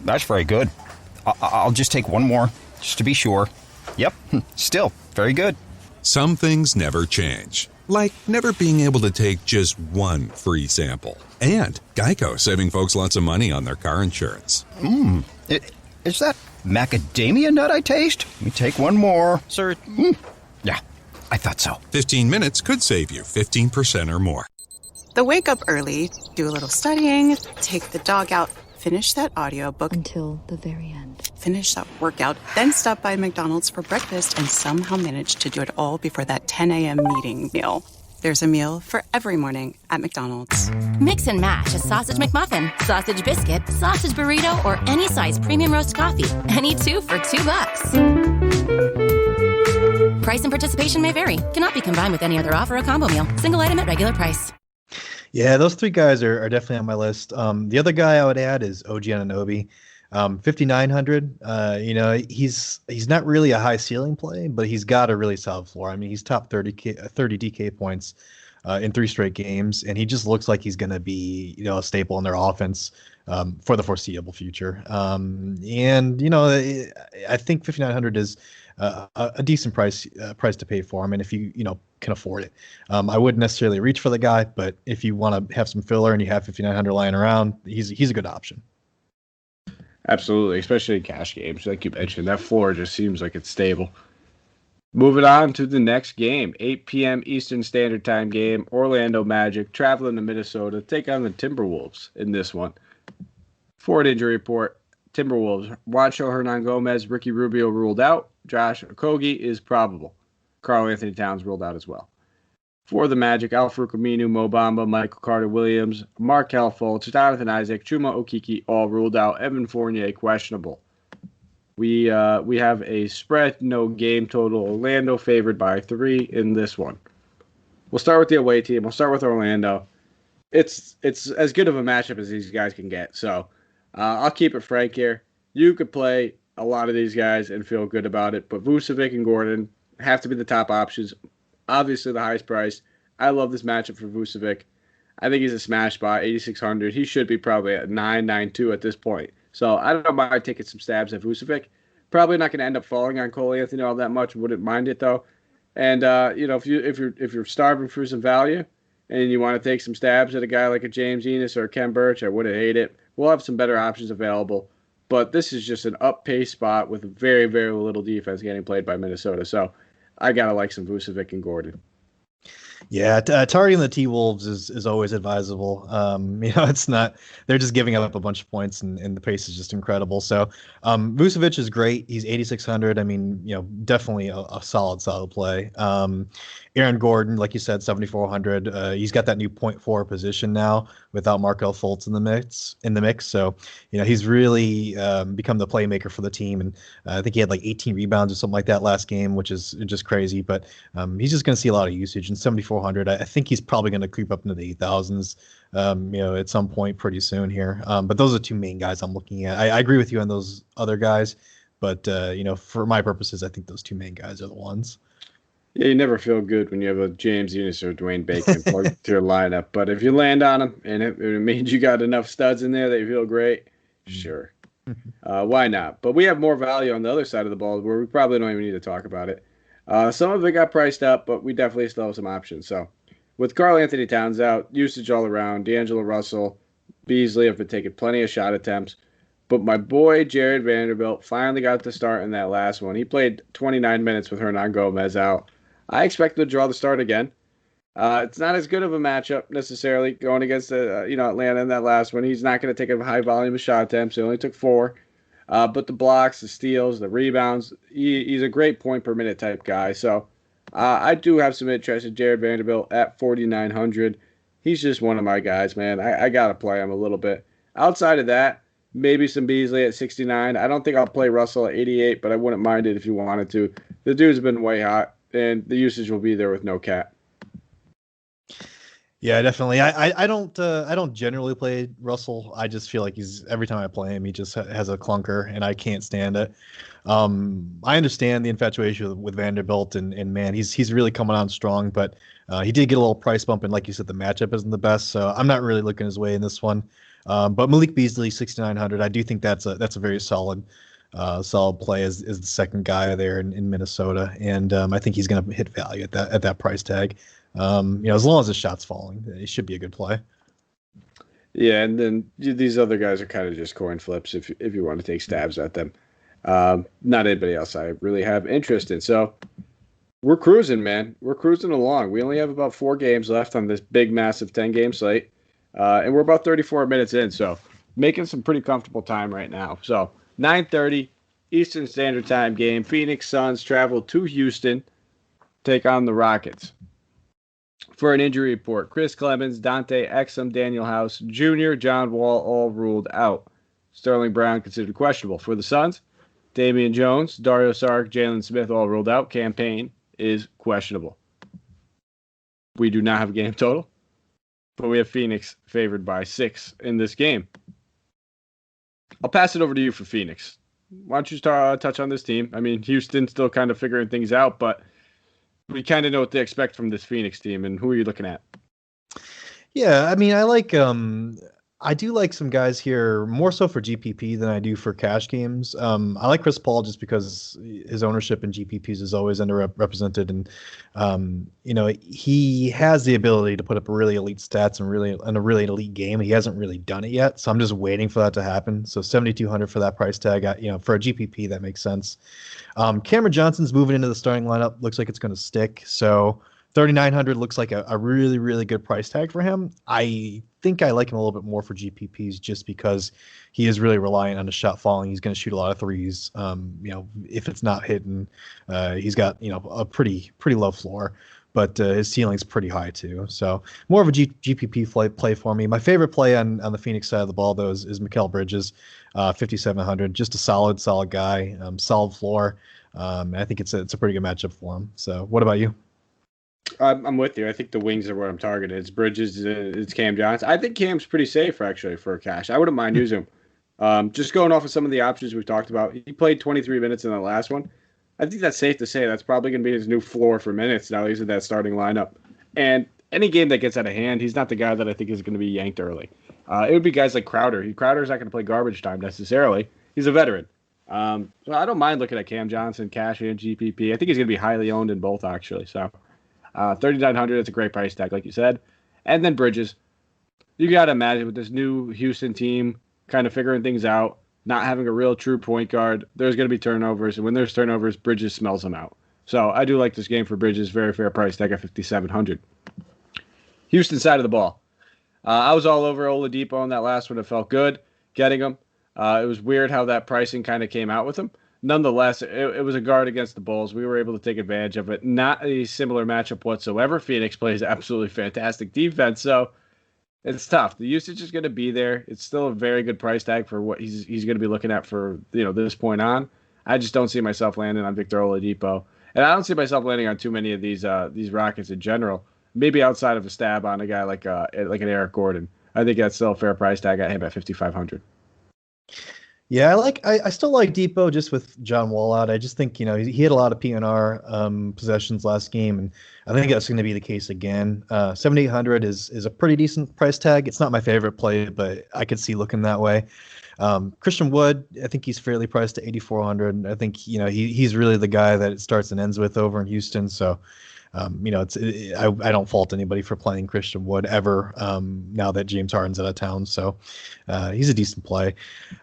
That's very good. I'll just take one more, just to be sure. Yep, still very good. Some things never change, like never being able to take just one free sample. And Geico saving folks lots of money on their car insurance. Is that macadamia nut I taste? Let me take one more. Sir, Yeah, I thought so. 15 minutes could save you 15% or more. The wake up early, do a little studying, take the dog out, finish that audiobook until the very end. Finish that workout, then stop by McDonald's for breakfast and somehow manage to do it all before that 10 a.m. meeting meal. There's a meal for every morning at McDonald's. Mix and match a sausage McMuffin, sausage biscuit, sausage burrito, or any size premium roast coffee. Any 2 for $2. Price and participation may vary. Cannot be combined with any other offer or combo meal. Single item at regular price. Yeah, those 3 guys are definitely on my list. The other guy I would add is OG Anunoby. 5,900. He's not really a high ceiling play, but he's got a really solid floor. I mean, he's top 30 DK points in 3 straight games, and he just looks like he's going to be a staple in their offense for the foreseeable future. I think 5,900 is a decent price to pay for him, and if you can afford it, I wouldn't necessarily reach for the guy, but if you want to have some filler and you have 5,900 lying around, he's a good option. Absolutely, especially in cash games. Like you mentioned, that floor just seems like it's stable. Moving on to the next game, 8 p.m. Eastern Standard Time game. Orlando Magic traveling to Minnesota, take on the Timberwolves in this one. Forward injury report, Timberwolves, Juancho Hernan-Gomez, Ricky Rubio ruled out. Josh Okogie is probable. Karl Anthony Towns ruled out as well. For the Magic, Al-Farouq Aminu, Mo Bamba, Michael Carter-Williams, Markelle Fultz, Jonathan Isaac, Chuma Okeke all ruled out. Evan Fournier questionable. We have a spread, no game total. Orlando favored by 3 in this one. We'll start with the away team. We'll start with Orlando. It's as good of a matchup as these guys can get. So I'll keep it frank here. You could play a lot of these guys and feel good about it, but Vucevic and Gordon have to be the top options. Obviously, the highest price. I love this matchup for Vucevic. I think he's a smash spot, 8,600. He should be probably at 9.92 at this point. So I don't mind taking some stabs at Vucevic. Probably not going to end up falling on Cole Anthony all that much. Wouldn't mind it though. And if you're starving for some value and you want to take some stabs at a guy like a James Ennis or a Ken Birch, I wouldn't hate it. We'll have some better options available. But this is just an up-pace spot with very, very little defense getting played by Minnesota. So I gotta like some Vucevic and Gordon. Yeah, targeting the T-Wolves is always advisable. It's not, they're just giving up a bunch of points and the pace is just incredible. So Vucevic is great. He's 8,600. I mean, definitely a solid play. Aaron Gordon, like you said, 7,400. He's got that new point forward position now without Markelle Fultz in the mix. So, he's really become the playmaker for the team. And I think he had like 18 rebounds or something like that last game, which is just crazy. But he's just going to see a lot of usage. And 7,400, I think he's probably going to creep up into the 8,000s, at some point pretty soon here. But those are 2 main guys I'm looking at. I agree with you on those other guys. But, for my purposes, I think those 2 main guys are the ones. Yeah, you never feel good when you have a James Eunice or Dwayne Bacon plugged to your lineup. But if you land on them and it means you got enough studs in there that you feel great, sure. Why not? But we have more value on the other side of the ball where we probably don't even need to talk about it. Some of it got priced up, but we definitely still have some options. So with Karl Anthony Towns out, usage all around, D'Angelo Russell, Beasley have been taking plenty of shot attempts. But my boy Jared Vanderbilt finally got the start in that last one. He played 29 minutes with Hernan Gomez out. I expect to draw the start again. It's not as good of a matchup necessarily going against Atlanta in that last one. He's not going to take a high volume of shot attempts. He only took 4. But the blocks, the steals, the rebounds, he's a great point per minute type guy. So I do have some interest in Jared Vanderbilt at 4,900. He's just one of my guys, man. I got to play him a little bit. Outside of that, maybe some Beasley at 69. I don't think I'll play Russell at 88, but I wouldn't mind it if you wanted to. The dude's been way hot, and the usage will be there with no cat. Yeah, definitely. I don't generally play Russell. I just feel like every time I play him, he just has a clunker, and I can't stand it. I understand the infatuation with Vanderbilt, and man, he's really coming on strong. But he did get a little price bump, and like you said, the matchup isn't the best, so I'm not really looking his way in this one. But Malik Beasley, 6,900. I do think that's a very solid play as the second guy there in Minnesota, and I think he's going to hit value at that price tag. As long as the shot's falling, it should be a good play. Yeah, and then these other guys are kind of just coin flips if you want to take stabs at them. Not anybody else I really have interest in. So we're cruising, man. We're cruising along. We only have about 4 games left on this big, massive 10-game slate. And we're about 34 minutes in, so making some pretty comfortable time right now. So 9:30 Eastern Standard Time game. Phoenix Suns travel to Houston, take on the Rockets. For an injury report, Chris Clemens, Dante Exum, Daniel House Jr., John Wall all ruled out. Sterling Brown considered questionable. For the Suns, Damian Jones, Dario Saric, Jalen Smith all ruled out. Campaign is questionable. We do not have a game total, but we have Phoenix favored by 6 in this game. I'll pass it over to you for Phoenix. Why don't you touch on this team? I mean, Houston's still kind of figuring things out, but we kind of know what to expect from this Phoenix team. And who are you looking at? Yeah, I mean, I do like some guys here more so for GPP than I do for cash games. I like Chris Paul just because his ownership in GPPs is always underrepresented, and he has the ability to put up really elite stats and a really elite game. He hasn't really done it yet, so I'm just waiting for that to happen. So 7,200 for that price tag, for a GPP that makes sense. Cameron Johnson's moving into the starting lineup. Looks like it's going to stick. So 3,900 looks like a really, really good price tag for him. I think I like him a little bit more for GPPs just because he is really reliant on the shot falling. He's going to shoot a lot of threes. If it's not hitting, he's got, a pretty low floor, but his ceiling's pretty high too. So more of a GPP play for me. My favorite play on the Phoenix side of the ball, though, is Mikal Bridges, 5,700. Just a solid guy, solid floor. I think it's a pretty good matchup for him. So what about you? I'm with you. I think the wings are what I'm targeting. It's Bridges, it's Cam Johnson. I think Cam's pretty safe, actually, for cash. I wouldn't mind using him. Just going off of some of the options we've talked about, he played 23 minutes in the last one. I think that's safe to say that's probably going to be his new floor for minutes now he's in that starting lineup. And any game that gets out of hand, he's not the guy that I think is going to be yanked early. It would be guys like Crowder. Crowder's not going to play garbage time necessarily. He's a veteran. So I don't mind looking at Cam Johnson, cash and GPP. I think he's going to be highly owned in both, actually. So 3,900, that's a great price tag, like you said. And then Bridges. You got to imagine with this new Houston team kind of figuring things out, not having a real true point guard, there's going to be turnovers. And when there's turnovers, Bridges smells them out. So I do like this game for Bridges. Very fair price tag at 5,700. Houston side of the ball. I was all over Oladipo on that last one. It felt good getting him. It was weird how that pricing kind of came out with him. Nonetheless, it was a guard against the Bulls. We were able to take advantage of it. Not a similar matchup whatsoever. Phoenix plays absolutely fantastic defense, so it's tough. The usage is going to be there. It's still a very good price tag for what he's going to be looking at for this point on. I just don't see myself landing on Victor Oladipo, and I don't see myself landing on too many of these Rockets in general. Maybe outside of a stab on a guy like an Eric Gordon. I think that's still a fair price tag. I got him at 5,500. Yeah, I still like Depot just with John Wall out. I just think, he had a lot of PNR possessions last game, and I think that's going to be the case again. 7,800 is a pretty decent price tag. It's not my favorite play, but I could see looking that way. Christian Wood, I think he's fairly priced to 8,400. I think, he's really the guy that it starts and ends with over in Houston. So, I don't fault anybody for playing Christian Wood ever now that James Harden's out of town. So he's a decent play.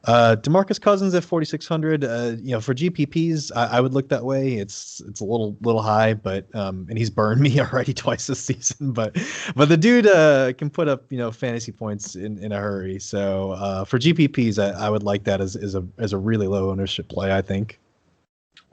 DeMarcus Cousins at 4,600. For GPPs, I would look that way. It's a little high, but and he's burned me already twice this season. But the dude can put up fantasy points in a hurry. So for GPPs, I would like that as a really low ownership play, I think.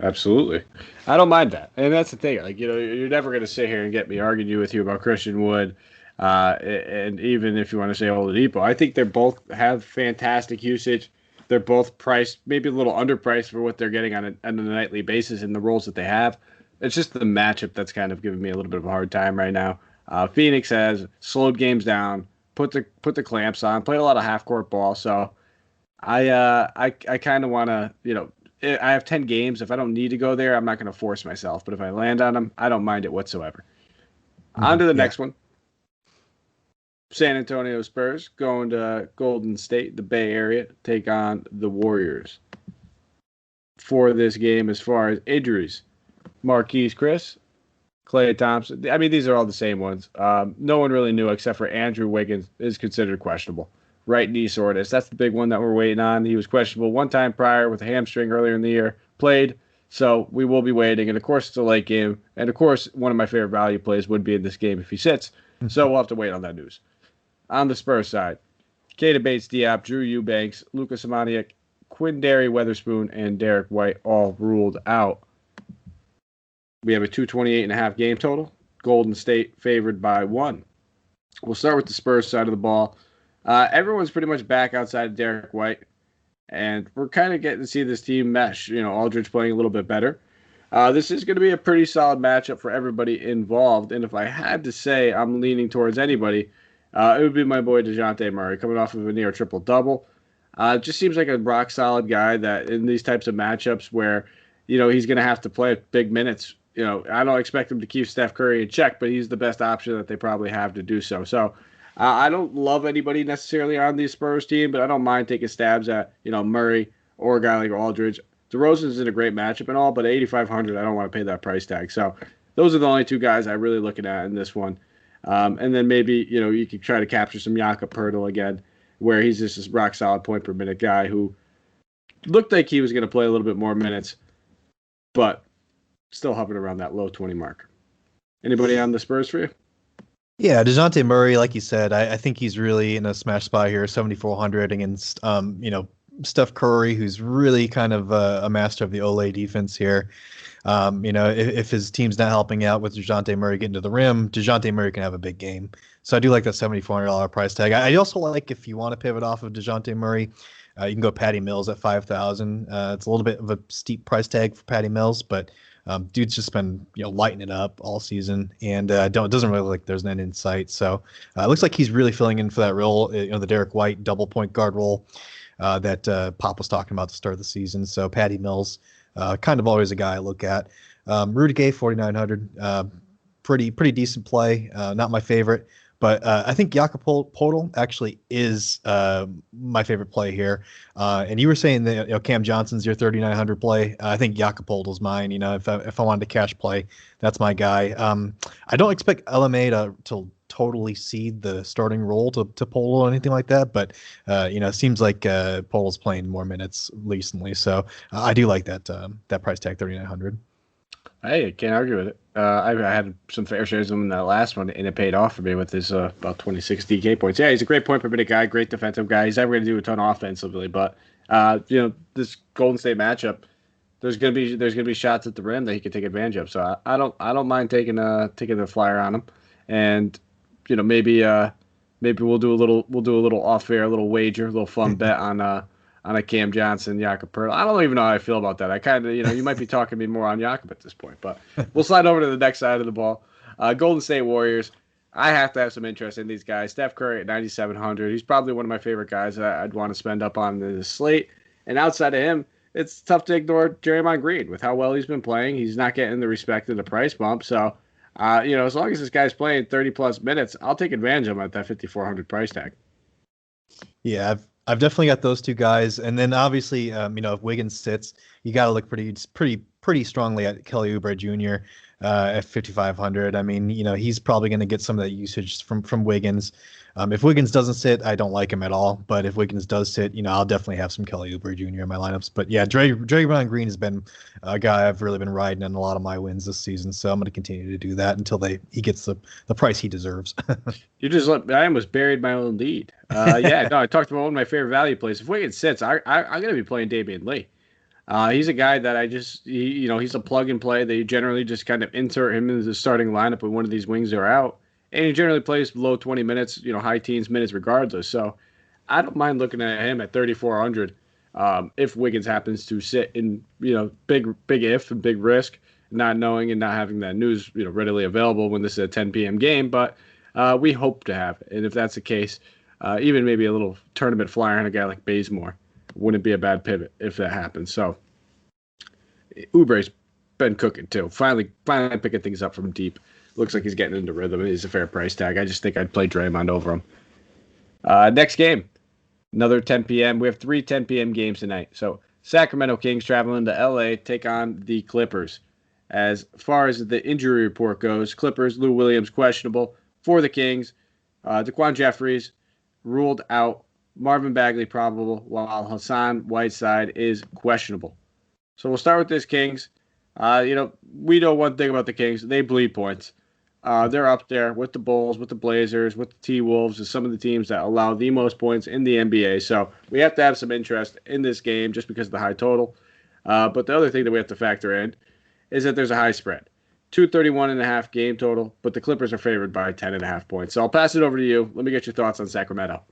Absolutely. I don't mind that. And that's the thing. You're never going to sit here and get me arguing with you about Christian Wood. And even if you want to say Oladipo, I think they both have fantastic usage. They're both priced maybe a little underpriced for what they're getting on a nightly basis in the roles that they have. It's just the matchup that's kind of giving me a little bit of a hard time right now. Phoenix has slowed games down, put the clamps on, played a lot of half-court ball. So I kind of want to, I have 10 games. If I don't need to go there, I'm not going to force myself. But if I land on them, I don't mind it whatsoever. On to the next one. San Antonio Spurs going to Golden State, the Bay Area, take on the Warriors. For this game, as far as injuries, Marquise Chris, Klay Thompson. I mean, these are all the same ones. No one really knew except for Andrew Wiggins is considered questionable. Right knee soreness. That's the big one that we're waiting on. He was questionable one time prior with a hamstring earlier in the year. Played, so we will be waiting. And, of course, it's a late game. And, of course, one of my favorite value plays would be in this game if he sits. So we'll have to wait on that news. On the Spurs side, Keita Bates-Diop, Drew Eubanks, Lucas Samaniak, Quindary Weatherspoon, and Derek White all ruled out. We have a 228.5 game total. Golden State favored by 1. We'll start with the Spurs side of the ball. Everyone's pretty much back outside of Derek White, and we're kind of getting to see this team mesh. Aldridge playing a little bit better. This is going to be a pretty solid matchup for everybody involved, and if I had to say I'm leaning towards anybody, it would be my boy DeJounte Murray, coming off of a near triple-double. Just seems like a rock-solid guy that in these types of matchups where, he's going to have to play big minutes. I don't expect him to keep Steph Curry in check, but he's the best option that they probably have to do so. So, I don't love anybody necessarily on the Spurs team, but I don't mind taking stabs at, Murray or a guy like Aldridge. DeRozan's in a great matchup and all, but 8,500, I don't want to pay that price tag. So those are the only two guys I'm really looking at in this one. And then maybe, you could try to capture some Jakob Poeltl again, where he's just this rock-solid point-per-minute guy who looked like he was going to play a little bit more minutes, but still hovering around that low 20 mark. Anybody on the Spurs for you? Yeah, DeJounte Murray, like you said, I think he's really in a smash spot here, 7,400 against, Steph Curry, who's really kind of a master of the Olay defense here. If his team's not helping out with DeJounte Murray getting to the rim, DeJounte Murray can have a big game. So I do like that $7,400 price tag. I also like, if you want to pivot off of DeJounte Murray, you can go Patty Mills at 5,000. It's a little bit of a steep price tag for Patty Mills, but dude's just been lighting it up all season, and it doesn't really look like there's an end in sight. So it looks like he's really filling in for that role, the Derek White double point guard role that Pop was talking about to start the season. So Patty Mills, kind of always a guy I look at. Rudy Gay, 4,900, pretty decent play. Not my favorite. But I think Jakob Poeltl actually is my favorite play here. And you were saying that Cam Johnson's your 3,900 play. I think Jakob Poeltl's mine. If I wanted to cash play, that's my guy. I don't expect LMA to totally cede the starting role to Poeltl or anything like that. But it seems like Poeltl's playing more minutes recently. So I do like that price tag, 3,900. Hey, I can't argue with it. I had some fair shares of him in that last one, and it paid off for me with his about 26 DK points. Yeah, he's a great point per minute guy, great defensive guy. He's never going to do a ton offensively, but this Golden State matchup, there's going to be shots at the rim that he can take advantage of. So I don't mind taking the flyer on him, and maybe we'll do a little off air, a little wager, a little fun bet on a Cam Johnson, Jakob Poeltl. I don't even know how I feel about that. I kind of, you might be talking to me more on Jakob at this point, but we'll slide over to the next side of the ball. Golden State Warriors. I have to have some interest in these guys. Steph Curry at 9,700. He's probably one of my favorite guys that I'd want to spend up on the slate. And outside of him, it's tough to ignore Draymond Green with how well he's been playing. He's not getting the respect of the price bump. So, as long as this guy's playing 30 plus minutes, I'll take advantage of him at that 5,400 price tag. Yeah, I've definitely got those two guys, and then obviously, if Wiggins sits, you got to look pretty strongly at Kelly Oubre Jr. At 5,500. I mean, he's probably going to get some of that usage from Wiggins. If Wiggins doesn't sit, I don't like him at all. But if Wiggins does sit, I'll definitely have some Kelly Oubre Jr. in my lineups. But yeah, Draymond Green has been a guy I've really been riding in a lot of my wins this season. So I'm going to continue to do that until he gets the price he deserves. I almost buried my own lead. I talked about one of my favorite value plays. If Wiggins sits, I'm going to be playing Damian Lee. He's a guy that he's a plug and play. They generally just kind of insert him into the starting lineup when one of these wings are out. And he generally plays below 20 minutes, high teens minutes regardless. So I don't mind looking at him at 3,400 if Wiggins happens to sit in, big if and big risk, not knowing and not having that news, readily available when this is a 10 p.m. game. But we hope to have it. And if that's the case, even maybe a little tournament flyer on a guy like Bazemore wouldn't be a bad pivot if that happens. So Oubre's been cooking too. Finally picking things up from deep. Looks like he's getting into rhythm. He's a fair price tag. I just think I'd play Draymond over him. Next game, another 10 p.m. We have 3 10 p.m. games tonight. So Sacramento Kings traveling to L.A. take on the Clippers. As far as the injury report goes, Clippers, Lou Williams questionable. For the Kings, Daquan Jeffries ruled out. Marvin Bagley probable, while Hassan Whiteside is questionable. So we'll start with this Kings. We know one thing about the Kings. They bleed points. They're up there with the Bulls, with the Blazers, with the T-Wolves, and some of the teams that allow the most points in the NBA. So we have to have some interest in this game just because of the high total. But the other thing that we have to factor in is that there's a high spread. 231.5 game total, but the Clippers are favored by 10.5 points. So I'll pass it over to you. Let me get your thoughts on Sacramento.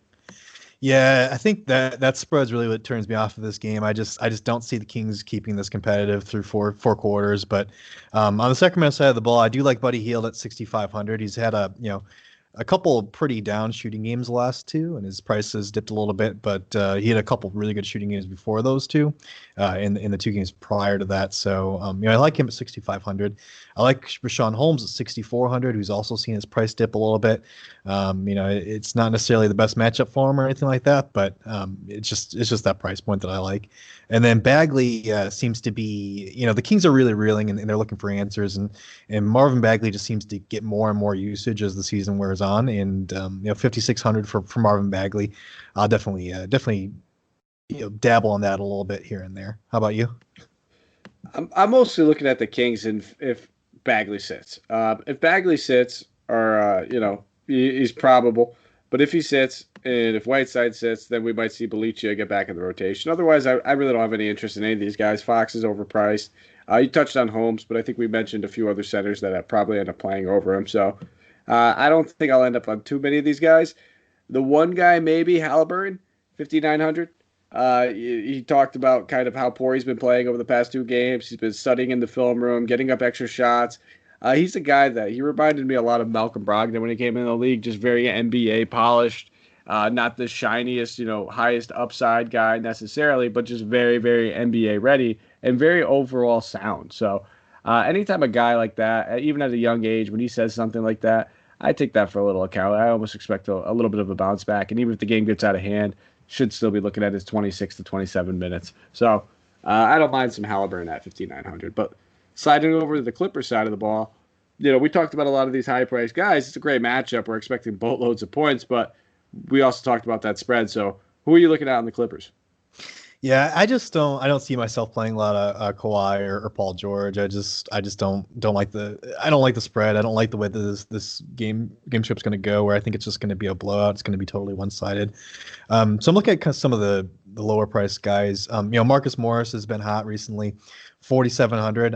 Yeah, I think that spread's really what turns me off of this game. I just don't see the Kings keeping this competitive through four quarters. But on the Sacramento side of the ball, I do like Buddy Hield at 6,500. He's had a couple pretty down shooting games the last two, and his price has dipped a little bit. But he had a couple really good shooting games before those two, in the 2 games prior to that. So I like him at 6,500. I like Rashawn Holmes at 6,400, who's also seen his price dip a little bit. It's not necessarily the best matchup for him or anything like that, but it's just that price point that I like. And then Bagley seems to be, the Kings are really reeling and they're looking for answers, and Marvin Bagley just seems to get more and more usage as the season wears on. And 5,600 for Marvin Bagley, I'll definitely dabble on that a little bit here and there. How about you? I'm mostly looking at the Kings, and if Bagley sits, if Bagley sits, or he's probable. But if he sits, and if Whiteside sits, then we might see Belicia get back in the rotation. Otherwise, I really don't have any interest in any of these guys. Fox is overpriced. You touched on Holmes, but I think we mentioned a few other centers that probably end up playing over him. So I don't think I'll end up on too many of these guys. The one guy, maybe Halliburton, 5,900. He talked about kind of how poor he's been playing over the past 2 games. He's been studying in the film room, getting up extra shots. He's a guy that he reminded me a lot of Malcolm Brogdon when he came in the league, just very NBA polished, not the shiniest, highest upside guy necessarily, but just very, very NBA ready and very overall sound. So anytime a guy like that, even at a young age, when he says something like that, I take that for a little account. I almost expect a little bit of a bounce back. And even if the game gets out of hand, should still be looking at his 26 to 27 minutes. So I don't mind some Halliburton at 5,900. But sliding over to the Clippers side of the ball, we talked about a lot of these high-priced guys. It's a great matchup. We're expecting boatloads of points, but we also talked about that spread. So who are you looking at on the Clippers? Yeah, I don't see myself playing a lot of Kawhi or Paul George. I just don't like the spread. I don't like the way that this game script's going to go, where I think it's just going to be a blowout. It's going to be totally one-sided. So I'm looking at some of the lower priced guys. Marcus Morris has been hot recently, 4,700.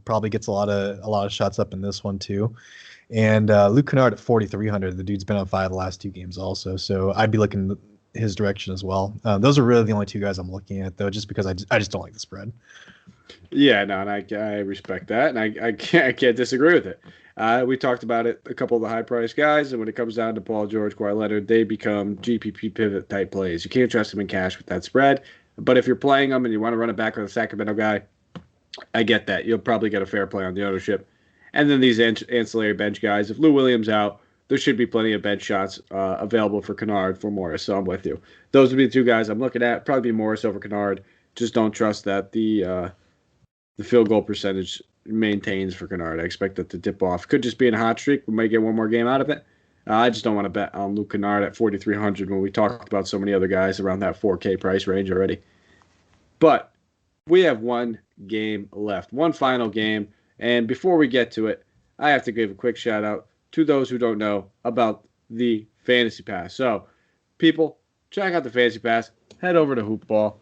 Probably gets a lot of shots up in this one too. And Luke Kennard at 4,300. The dude's been on 5 of the last 2 games also. So I'd be looking his direction as well. Those are really the only 2 guys I'm looking at, though, just because I just don't like the spread. Yeah, no, and I respect that, and I can't disagree with it. We talked about it, a couple of the high-priced guys, and when it comes down to Paul George, Kawhi Leonard, they become GPP pivot type plays. You can't trust them in cash with that spread. But if you're playing them and you want to run it back with a Sacramento guy, I get that. You'll probably get a fair play on the ownership. And then these ancillary bench guys. If Lou Williams out, there should be plenty of bench shots available for Kennard for Morris. So I'm with you. Those would be the two guys I'm looking at. Probably be Morris over Kennard. Just don't trust that the field goal percentage maintains for Kennard. I expect that to dip off. Could just be in a hot streak. We might get one more game out of it. I just don't want to bet on Luke Kennard at 4,300 when we talked about so many other guys around that 4K price range already. But we have one game left, one final game. And before we get to it, I have to give a quick shout out to those who don't know about the Fantasy Pass. So, people, check out the Fantasy Pass. Head over to hoop-ball.com.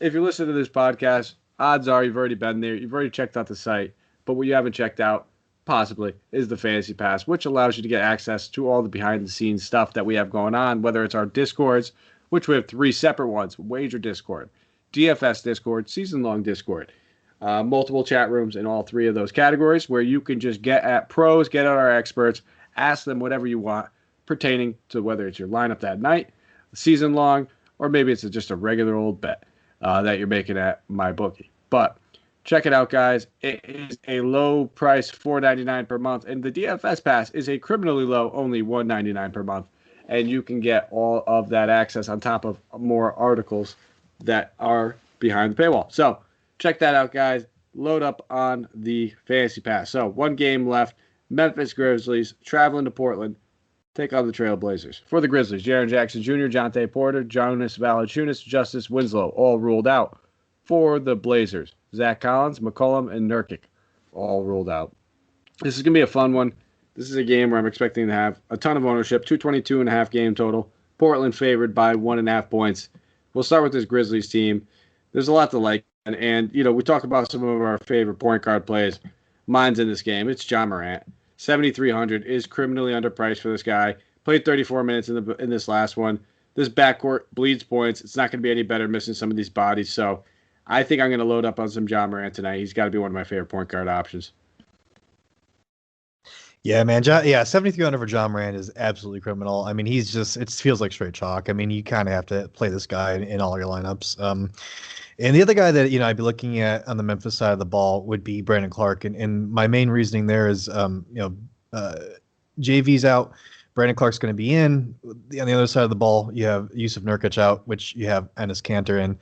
If you're listening to this podcast, odds are you've already been there. You've already checked out the site. But what you haven't checked out, possibly, is the Fantasy Pass, which allows you to get access to all the behind-the-scenes stuff that we have going on, whether it's our Discords, which we have 3 separate ones: Wager Discord, DFS Discord, Season-Long Discord, multiple chat rooms in all 3 of those categories where you can just get at pros, get at our experts, ask them whatever you want pertaining to whether it's your lineup that night, season-long, or maybe it's just a regular old bet that you're making at MyBookie. But check it out, guys. It is a low price, $4.99 per month, and the DFS Pass is a criminally low, only $1.99 per month. And you can get all of that access on top of more articles that are behind the paywall. So check that out, guys. Load up on the Fantasy Pass. So one game left. Memphis Grizzlies traveling to Portland. Take on the Trailblazers. For the Grizzlies, Jaren Jackson Jr., Jonte Porter, Jonas Valanciunas, Justice Winslow, all ruled out. For the Blazers, Zach Collins, McCollum, and Nurkic, all ruled out. This is going to be a fun one. This is a game where I'm expecting to have a ton of ownership, 222.5 game total. Portland favored by 1.5 points. We'll start with this Grizzlies team. There's a lot to like. And we talk about some of our favorite point guard plays. Mine's in this game. It's John Morant. 7,300 is criminally underpriced for this guy. Played 34 minutes in this last one. This backcourt bleeds points. It's not going to be any better missing some of these bodies. So I think I'm going to load up on some John Morant tonight. He's got to be one of my favorite point guard options. Yeah, man. 7,300 for John Morant is absolutely criminal. I mean, it feels like straight chalk. I mean, you kind of have to play this guy in all your lineups. And the other guy that, I'd be looking at on the Memphis side of the ball would be Brandon Clark. And my main reasoning there is, JV's out. Brandon Clark's going to be in. On the other side of the ball, you have Yusuf Nurkic out, which you have Enes Kanter in,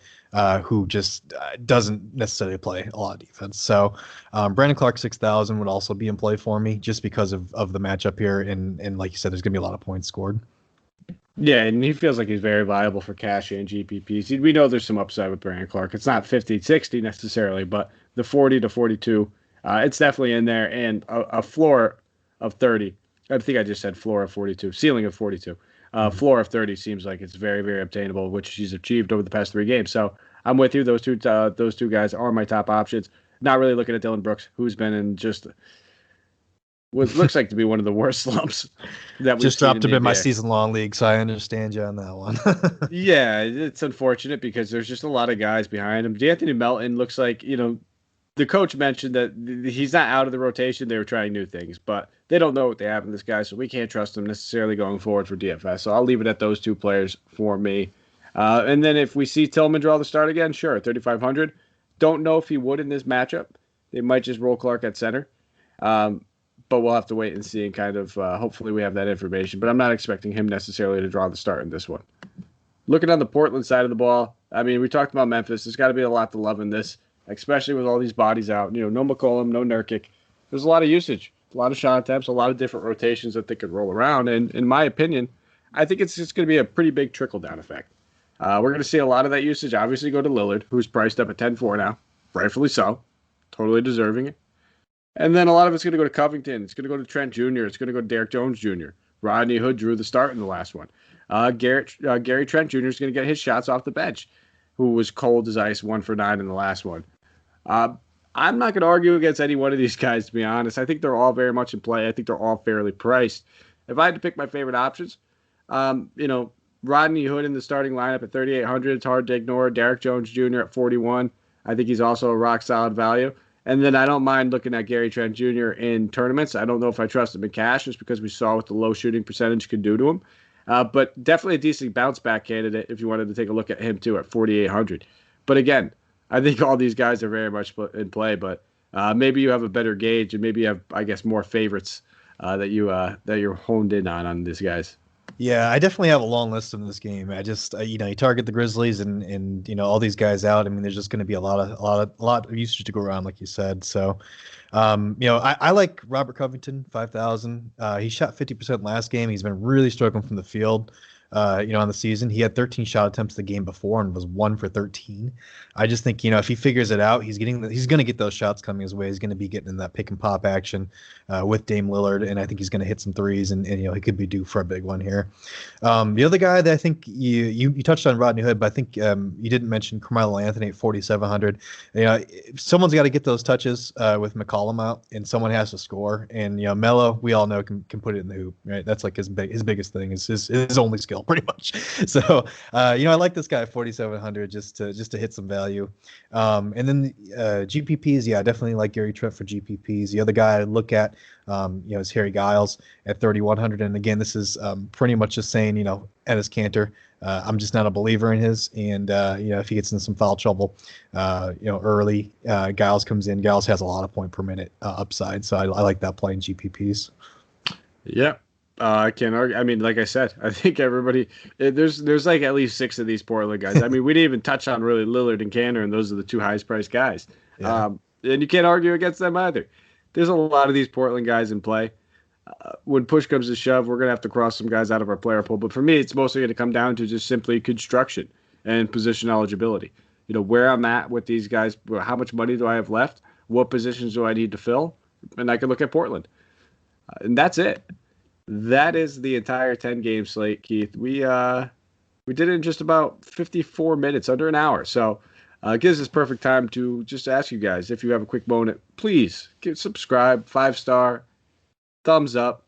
who just doesn't necessarily play a lot of defense. So Brandon Clark 6,000 would also be in play for me just because of the matchup here. And like you said, there's going to be a lot of points scored. Yeah, and he feels like he's very viable for cash and GPPs. We know there's some upside with Brandon Clark. It's not 50-60 necessarily, but the 40 to 42, it's definitely in there. And a floor of 30. I think I just said floor of 42, ceiling of 42. Floor of 30 seems like it's very, very obtainable, which she's achieved over the past 3 games. So I'm with you. Those two guys are my top options. Not really looking at Dylan Brooks, who's been in just what looks like to be one of the worst slumps that we've just dropped him in my NBA. Season-long league, so I understand you on that one. Yeah, it's unfortunate because there's just a lot of guys behind him. D'Anthony Melton looks like, the coach mentioned that he's not out of the rotation. They were trying new things, but they don't know what they have in this guy, so we can't trust him necessarily going forward for DFS. So I'll leave it at those 2 players for me. And then if we see Tillman draw the start again, sure, 3,500. Don't know if he would in this matchup. They might just roll Clark at center. But we'll have to wait and see and kind of hopefully we have that information. But I'm not expecting him necessarily to draw the start in this one. Looking on the Portland side of the ball, I mean, we talked about Memphis. There's got to be a lot to love in this, especially with all these bodies out. No McCollum, no Nurkic. There's a lot of usage, a lot of shot attempts, a lot of different rotations that they could roll around. And in my opinion, I think it's just going to be a pretty big trickle-down effect. We're going to see a lot of that usage obviously go to Lillard, who's priced up at 10-4 now, rightfully so, totally deserving it. And then a lot of it's going to go to Covington. It's going to go to Trent Jr. It's going to go to Derek Jones Jr. Rodney Hood drew the start in the last one. Gary Trent Jr. is going to get his shots off the bench, who was cold as ice, 1 for 9 in the last one. I'm not going to argue against any one of these guys, to be honest. I think they're all very much in play. I think they're all fairly priced. If I had to pick my favorite options, Rodney Hood in the starting lineup at 3,800. It's hard to ignore. Derek Jones Jr. at 41. I think he's also a rock-solid value. And then I don't mind looking at Gary Trent Jr. in tournaments. I don't know if I trust him in cash just because we saw what the low shooting percentage could do to him. But definitely a decent bounce back candidate if you wanted to take a look at him too at 4,800. But again, I think all these guys are very much in play, but maybe you have a better gauge and maybe you have, I guess, more favorites that you're honed in on these guys. Yeah, I definitely have a long list in this game. I just, you target the Grizzlies and all these guys out. I mean, there's just going to be a lot of usage to go around, like you said. So, I like Robert Covington, 5,000. He shot 50% last game. He's been really struggling from the field. On the season, he had 13 shot attempts the game before and was 1 for 13. I just think, if he figures it out, he's going to get those shots coming his way. He's going to be getting in that pick and pop action with Dame Lillard, and I think he's going to hit some threes, and he could be due for a big one here. The other guy that I think you touched on, Rodney Hood, but I think you didn't mention Carmelo Anthony at 4,700. Someone's got to get those touches with McCollum out, and someone has to score. And Melo, we all know can put it in the hoop, right? That's like his biggest thing, is his only skill, pretty much. So I like this guy at 4,700 just to hit some value. And then GPPs, I definitely like Gary Trent for GPPs. The other guy I look at is Harry Giles at 3,100. And again, this is pretty much just saying, Enes Kanter, I'm just not a believer in his. And if he gets into some foul trouble, early, Giles comes in. Giles has a lot of point per minute upside, so I like that play in GPPs. Yeah. I can't argue. I mean, like I said, I think everybody there's like at least 6 of these Portland guys. I mean, we didn't even touch on really Lillard and Kanter, and those are the 2 highest priced guys. Yeah. And you can't argue against them either. There's a lot of these Portland guys in play. When push comes to shove, we're gonna have to cross some guys out of our player pool. But for me, it's mostly going to come down to just simply construction and position eligibility. Where I'm at with these guys, how much money do I have left? What positions do I need to fill? And I can look at Portland, and that's it. That is the entire 10-game slate, Keith. We did it in just about 54 minutes, under an hour. So it gives us perfect time to just ask you guys, if you have a quick moment, please subscribe, 5-star, thumbs up,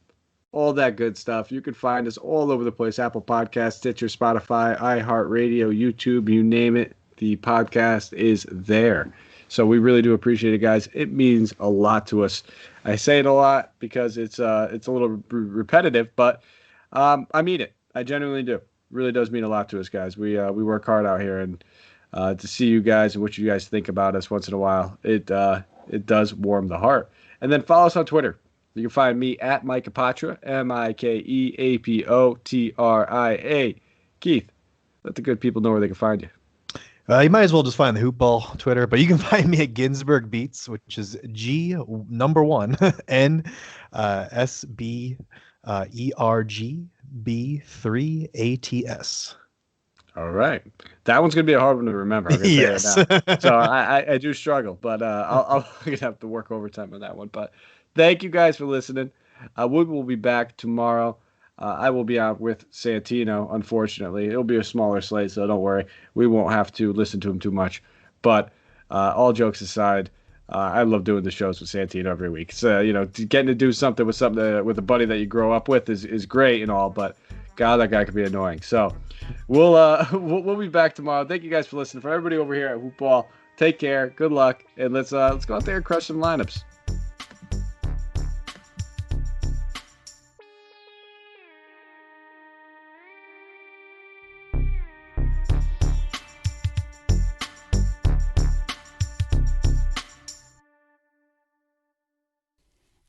all that good stuff. You can find us all over the place: Apple Podcasts, Stitcher, Spotify, iHeartRadio, YouTube, you name it. The podcast is there. So we really do appreciate it, guys. It means a lot to us. I say it a lot because it's a little repetitive, but I mean it. I genuinely do. It really does mean a lot to us, guys. We work hard out here, and to see you guys and what you guys think about us once in a while, it does warm the heart. And then follow us on Twitter. You can find me at Mike Apotria, MikeApotria. Keith, let the good people know where they can find you. You might as well just find the Hoop Ball Twitter, but you can find me at Ginsburg Beats, which is GNB3ATS. All right, that one's gonna be a hard one to remember. I'm gonna say Yes. it now. So I do struggle, but I'll gonna have to work overtime on that one. But thank you guys for listening. We will be back tomorrow. I will be out with Santino, unfortunately. It'll be a smaller slate, so don't worry. We won't have to listen to him too much. But all jokes aside, I love doing the shows with Santino every week. So, getting to do something with a buddy that you grow up with is great and all, but God, that guy can be annoying. So we'll be back tomorrow. Thank you guys for listening. For everybody over here at Hoop Ball, take care, good luck, and let's go out there and crush some lineups.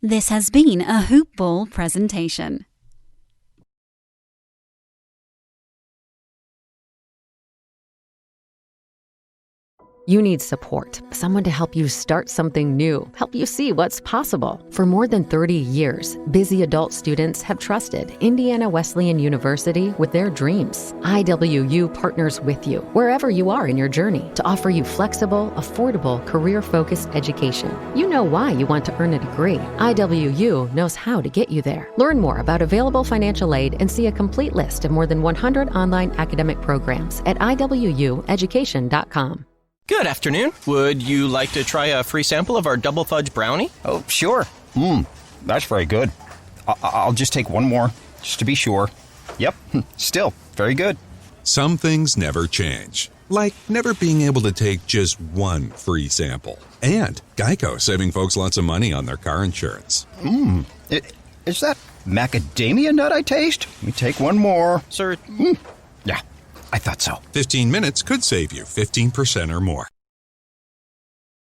This has been a Hoop Ball presentation. You need support, someone to help you start something new, help you see what's possible. For more than 30 years, busy adult students have trusted Indiana Wesleyan University with their dreams. IWU partners with you wherever you are in your journey to offer you flexible, affordable, career-focused education. You know why you want to earn a degree. IWU knows how to get you there. Learn more about available financial aid and see a complete list of more than 100 online academic programs at iwueducation.com. Good afternoon. Would you like to try a free sample of our double fudge brownie? Oh, sure. That's very good. I'll just take one more, just to be sure. Yep, still very good. Some things never change, like never being able to take just one free sample. And Geico saving folks lots of money on their car insurance. is that macadamia nut I taste? Let me take one more. Sir, Yeah, I thought so. 15 minutes could save you 15% or more.